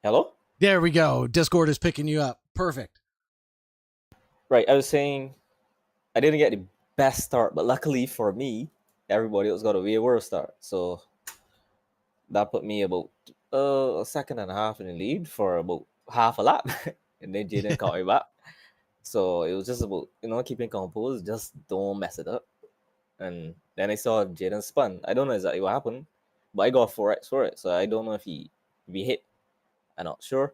Hello? There we go. Discord is picking you up. Perfect. Right, I was saying I didn't get the best start, but luckily for me, everybody else got a way worse start. So that put me about a second and a half in the lead for about half a lap. And then Jaden caught me back. So it was just about, keeping composed, just don't mess it up. And then I saw Jaden spun. I don't know exactly what happened, but I got 4x for it. So I don't know if he hit. I'm not sure.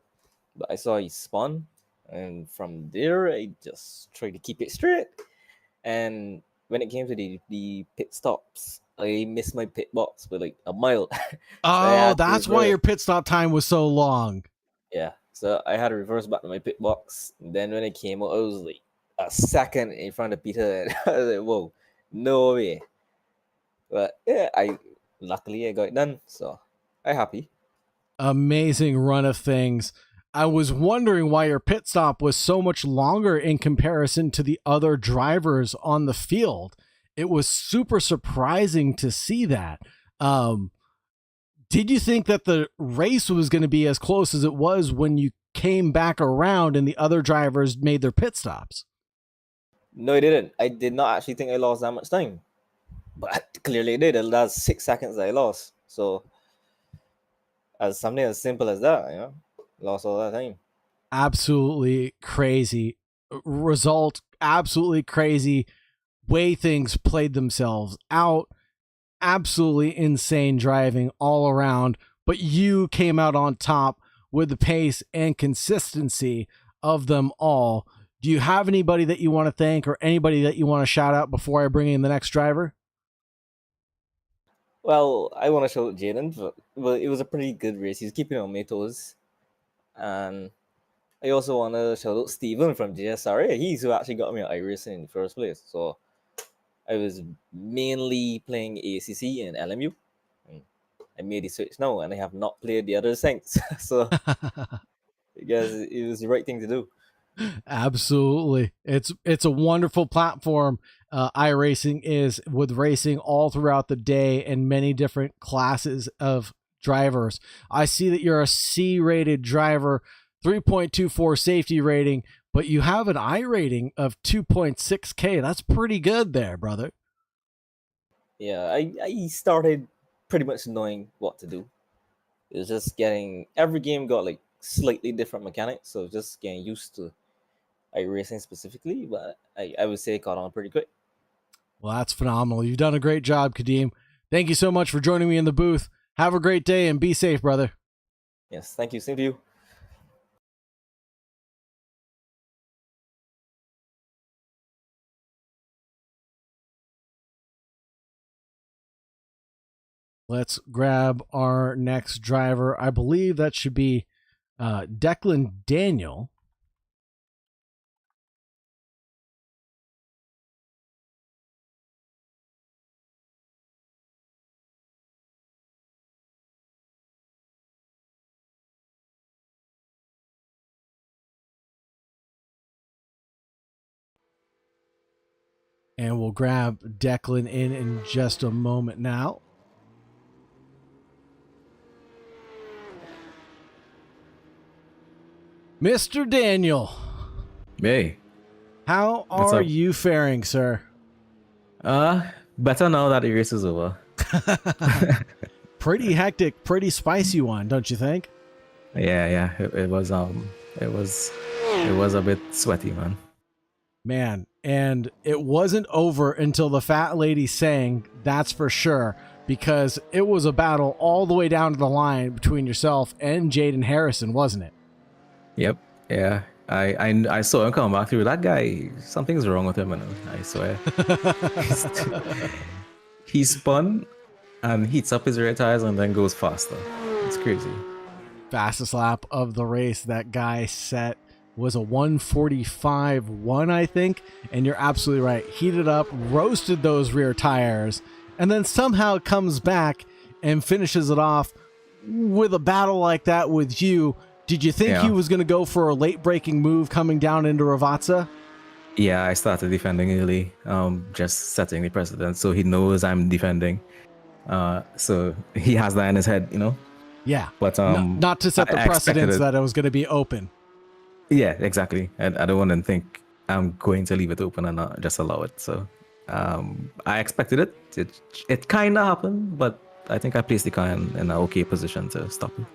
But I saw he spun. And from there, I just tried to keep it straight. And when it came to the pit stops, I missed my pit box by like a mile. Oh, that's why your pit stop time was so long. Yeah, so I had to reverse back to my pit box. And then when it came out, I was like a second in front of Peter. And I was like, whoa, no way. But yeah, luckily I got it done. So I'm happy. Amazing run of things. I was wondering why your pit stop was so much longer in comparison to the other drivers on the field. It was super surprising to see that. Did you think that the race was going to be as close as it was when you came back around and the other drivers made their pit stops? No, I didn't. I did not actually think I lost that much time. But clearly I did. That's 6 seconds I lost. So as something as simple as that, lost all that time. Absolutely crazy. Result, absolutely crazy. Way things played themselves out. Absolutely insane driving all around. But you came out on top with the pace and consistency of them all. Do you have anybody that you want to thank or anybody that you want to shout out before I bring in the next driver? Well, I want to show Jaden, but it was a pretty good race. He's keeping on my toes. And I also want to shout out Steven from JSRA. He's who actually got me at iRacing in the first place. So I was mainly playing ACC and LMU. And I made the switch now, and I have not played the other since. So I guess it was the right thing to do. Absolutely. It's a wonderful platform. iRacing is, with racing all throughout the day and many different classes of drivers. I see that you're a C-rated driver, 3.24 safety rating, but you have an I rating of 2.6K. That's pretty good there, brother. Yeah, I started pretty much knowing what to do. It was just every game got like slightly different mechanics, so just getting used to iRacing specifically, but I would say it caught on pretty quick. Well, that's phenomenal. You've done a great job, Kadeem. Thank you so much for joining me in the booth. Have a great day and be safe, brother. Yes, thank you. Same to you. Let's grab our next driver. I believe that should be Declan Daniel. And we'll grab Declan in just a moment now. Mr. Daniel, Hey, how what's are up? you faring, sir? Better now that the race is over. Pretty hectic, pretty spicy one, don't you think? Yeah. It was a bit sweaty, man. Man, and it wasn't over until the fat lady sang, that's for sure, because it was a battle all the way down to the line between yourself and Jaden Harrison, wasn't it? Yep. Yeah. I saw him come back through. That guy, something's wrong with him, man. I swear. He spun and heats up his rear tires and then goes faster. It's crazy. Fastest lap of the race that guy set was a 1:45.1, I think. And you're absolutely right. Heated up, roasted those rear tires, and then somehow comes back and finishes it off with a battle like that with you. Did you think he Yeah. was going to go for a late breaking move coming down into Ravazza? Yeah, I started defending early, just setting the precedent so he knows I'm defending. So he has that in his head, you know. Yeah. But Not to set the I expected precedence it. that it was going to be open. Yeah, exactly. And I don't want to think I'm going to leave it open and not just allow it. So I expected it. It kind of happened, but I think I placed the car in an okay position to stop it.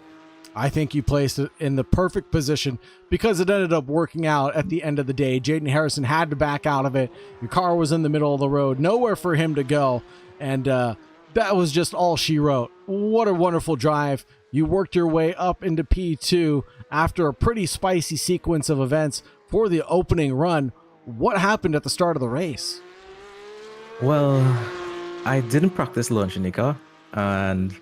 I think you placed it in the perfect position because it ended up working out at the end of the day. Jaden Harrison had to back out of it. Your car was in the middle of the road, nowhere for him to go. And that was just all she wrote. What a wonderful drive. You worked your way up into P2 after a pretty spicy sequence of events for the opening run. What happened at the start of the race? Well, I didn't practice launch in the car, and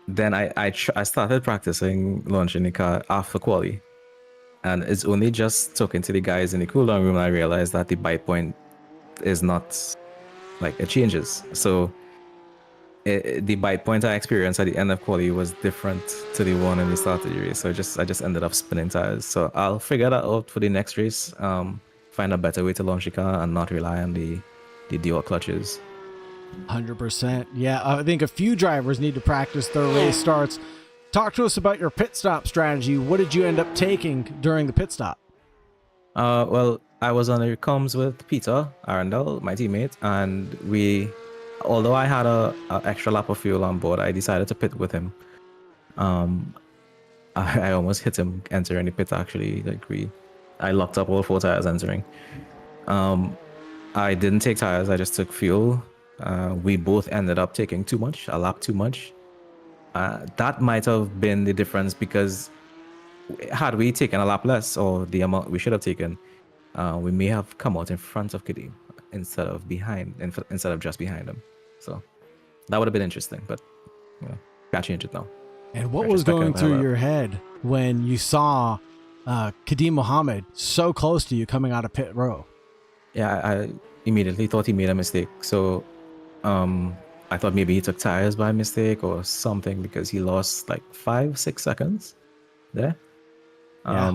then I started practicing launch in the car after quali, and it's only just talking to the guys in the cool down room I realized that the bite point is not like it changes. So the bite point I experienced at the end of quali was different to the one in the start of the race. So I just ended up spinning tires. So I'll figure that out for the next race. Find a better way to launch the car and not rely on the dual clutches. 100%. Yeah, I think a few drivers need to practice their race starts. Talk to us about your pit stop strategy. What did you end up taking during the pit stop? Well, I was on the comms with Peter Arundel, my teammate, and although I had a extra lap of fuel on board, I decided to pit with him. I almost hit him entering the pit actually. I locked up all 4 tires entering. I didn't take tires, I just took fuel. We both ended up taking too much, a lap too much. That might have been the difference because had we taken a lap less or the amount we should have taken, we may have come out in front of Kadeem instead of just behind him. So that would have been interesting, but can't change it now. And what was going through your head when you saw Kadeem Mohammed so close to you coming out of pit row? Yeah, I immediately thought he made a mistake. So I thought maybe he took tires by mistake or something because he lost like 5-6 seconds there. Yeah.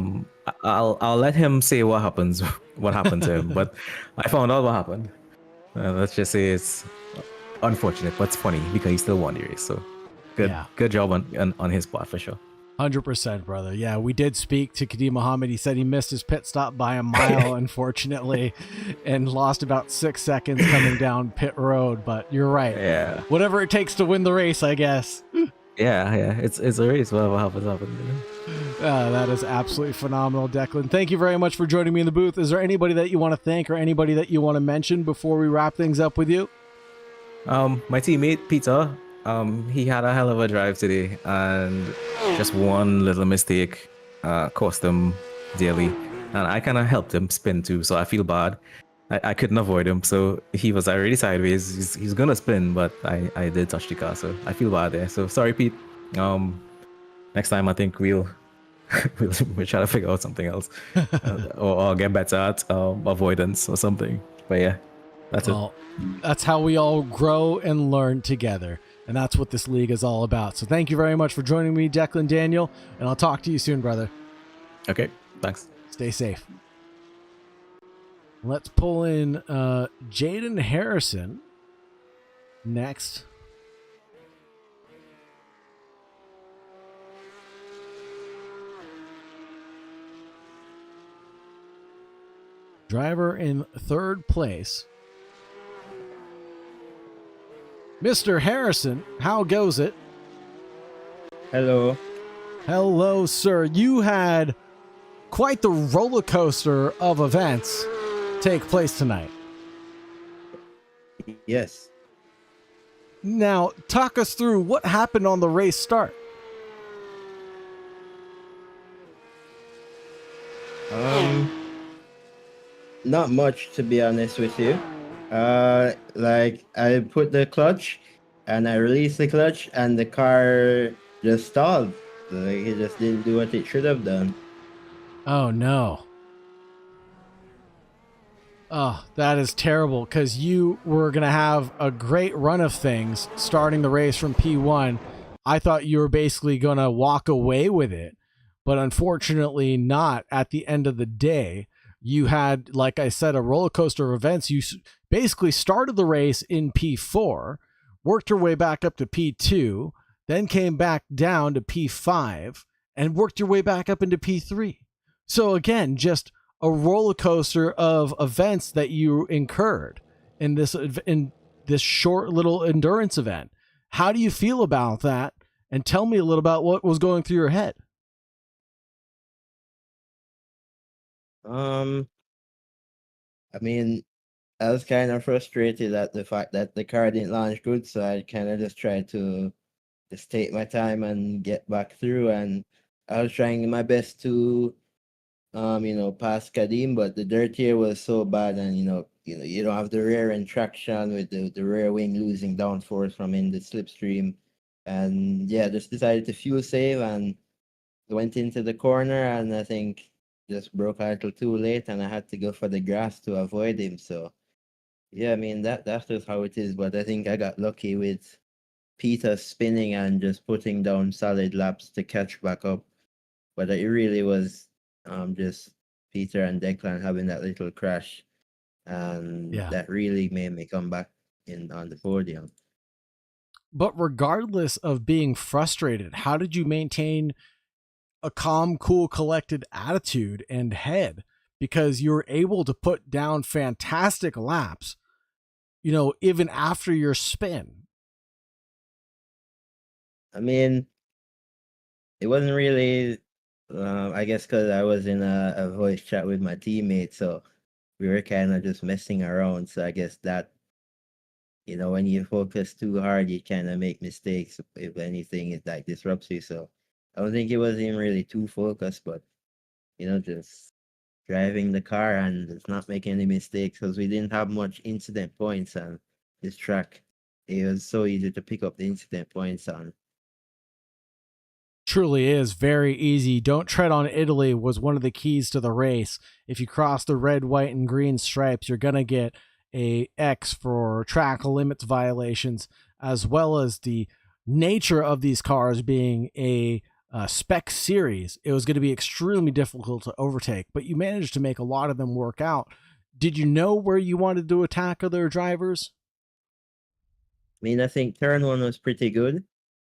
I'll let him say what happened to him, but I found out what happened. Let's just say it's unfortunate, but it's funny because he still won the race. So good job on his part for sure. 100%, brother. Yeah, we did speak to Kadeem Mohammed. He said he missed his pit stop by a mile, unfortunately, and lost about 6 seconds coming down pit road. But you're right. Yeah. Whatever it takes to win the race, I guess. Yeah. It's a race. Whatever happens, happens. That is absolutely phenomenal, Declan. Thank you very much for joining me in the booth. Is there anybody that you want to thank or anybody that you want to mention before we wrap things up with you? My teammate Peter, he had a hell of a drive today, and just one little mistake cost him dearly. And I kind of helped him spin too, so I feel bad. I couldn't avoid him, so he was already sideways. He's gonna spin, but I did touch the car, so I feel bad there. So sorry, Pete. Next time I think we'll try to figure out something else, or get better at avoidance or something. But yeah, that's it. That's how we all grow and learn together. And that's what this league is all about. So thank you very much for joining me, Declan Daniel. And I'll talk to you soon, brother. Okay, thanks. Stay safe. Let's pull in Jaden Harrison next. Driver in third place, Mr. Harrison. How goes it? Hello. Hello, sir. You had quite the roller coaster of events take place tonight. Yes. Now, talk us through what happened on the race start. Not much, to be honest with you. Like I put the clutch and I released the clutch and the car just stalled. Like it just didn't do what it should have done. Oh, no. Oh, that is terrible, because you were going to have a great run of things starting the race from P1. I thought you were basically going to walk away with it, but unfortunately not. At the end of the day, you had, like I said, a roller coaster of events. You basically started the race in P4, worked your way back up to P2, then came back down to P5, and worked your way back up into P3. So again, just a roller coaster of events that you incurred in this short little endurance event. How do you feel about that? And tell me a little about what was going through your head. I mean, I was kind of frustrated at the fact that the car didn't launch good, so I kind of just tried to just take my time and get back through. And I was trying my best to past Kadim, but the dirt here was so bad, and you don't have the rear end traction with the rear wing losing downforce from in the slipstream, and yeah, just decided to fuel save and went into the corner, and I think just broke a little too late, and I had to go for the grass to avoid him. So yeah, I mean that's just how it is. But I think I got lucky with Peter spinning and just putting down solid laps to catch back up. But it really was just Peter and Declan having that little crash, and that really made me come back in on the podium. But regardless of being frustrated, how did you maintain a calm, cool, collected attitude and head? Because you were able to put down fantastic laps, even after your spin. I mean, it wasn't really, I guess, because I was in a voice chat with my teammates, so we were kind of just messing around. So I guess that, when you focus too hard, you kind of make mistakes. If anything, it like disrupts you. So I don't think it was even really too focused, but just driving the car and just not making any mistakes, because we didn't have much incident points on this track. It was so easy to pick up the incident points on. Truly is very easy. Don't tread on Italy was one of the keys to the race. If you cross the red, white, and green stripes, you're going to get a X for track limits violations, as well as the nature of these cars being a spec series. It was going to be extremely difficult to overtake, but you managed to make a lot of them work out. Did you know where you wanted to attack other drivers? I mean, I think turn one was pretty good.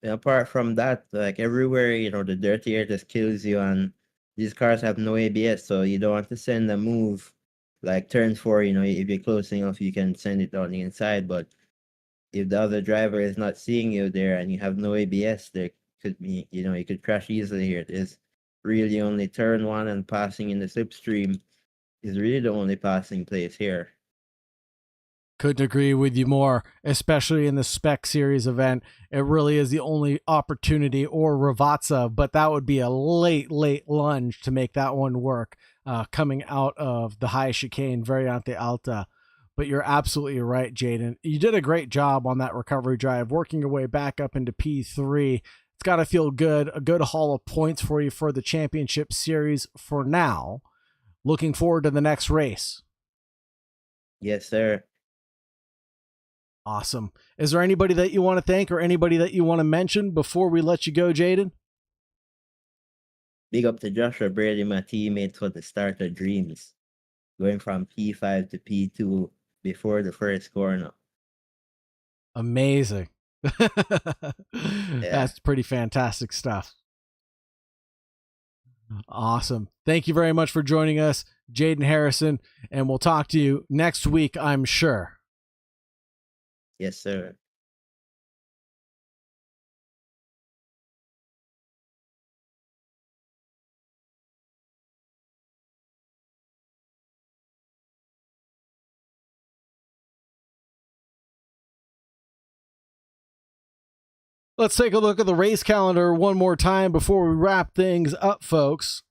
And apart from that, like everywhere, the dirty air just kills you, and these cars have no ABS, so you don't want to send a move like turn four. If you're close enough, you can send it on the inside. But if the other driver is not seeing you there and you have no ABS, there could be, you could crash easily here. There's really only turn one, and passing in the slipstream is really the only passing place here. Couldn't agree with you more, especially in the spec series event. It really is the only opportunity, or Ravazza, but that would be a late lunge to make that one work, coming out of the high chicane, Variante Alta. But you're absolutely right, Jaden. You did a great job on that recovery drive, working your way back up into P3. It's got to feel good, a good haul of points for you for the championship series for now. Looking forward to the next race. Yes, sir. Awesome. Is there anybody that you want to thank or anybody that you want to mention before we let you go, Jaden? Big up to Joshua Brady, my teammate, for the start of dreams, going from P5 to P2 before the first corner. Amazing. That's pretty fantastic stuff. Awesome. Thank you very much for joining us. Jaden Harrison, and we'll talk to you next week, I'm sure. Yes, sir. Let's take a look at the race calendar one more time before we wrap things up, folks.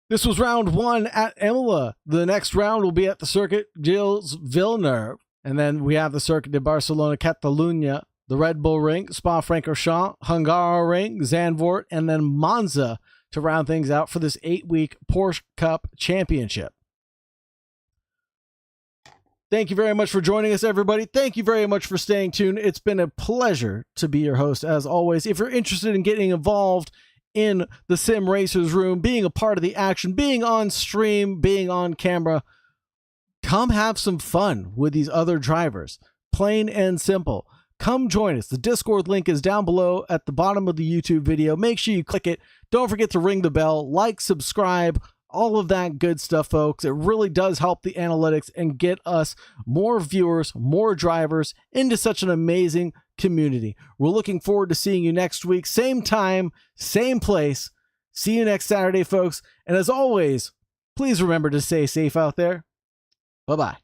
This was round 1 at Imola. The next round will be at the Circuit Gilles Villeneuve. And then we have the Circuit de Barcelona Catalunya, the Red Bull Ring, Spa-Francorchamps, Hungaroring, Zandvoort, and then Monza to round things out for this 8-week Porsche Cup Championship. Thank you very much for joining us, everybody. Thank you very much for staying tuned. It's been a pleasure to be your host, as always. If you're interested in getting involved in the Sim Racers Room, being a part of the action, being on stream, being on camera, come have some fun with these other drivers. Plain and simple. Come join us. The Discord link is down below at the bottom of the YouTube video. Make sure you click it. Don't forget to ring the bell, like, subscribe, all of that good stuff, folks. It really does help the analytics and get us more viewers, more drivers into such an amazing community. We're looking forward to seeing you next week. Same time, same place. See you next Saturday, folks. And as always, please remember to stay safe out there. Bye-bye.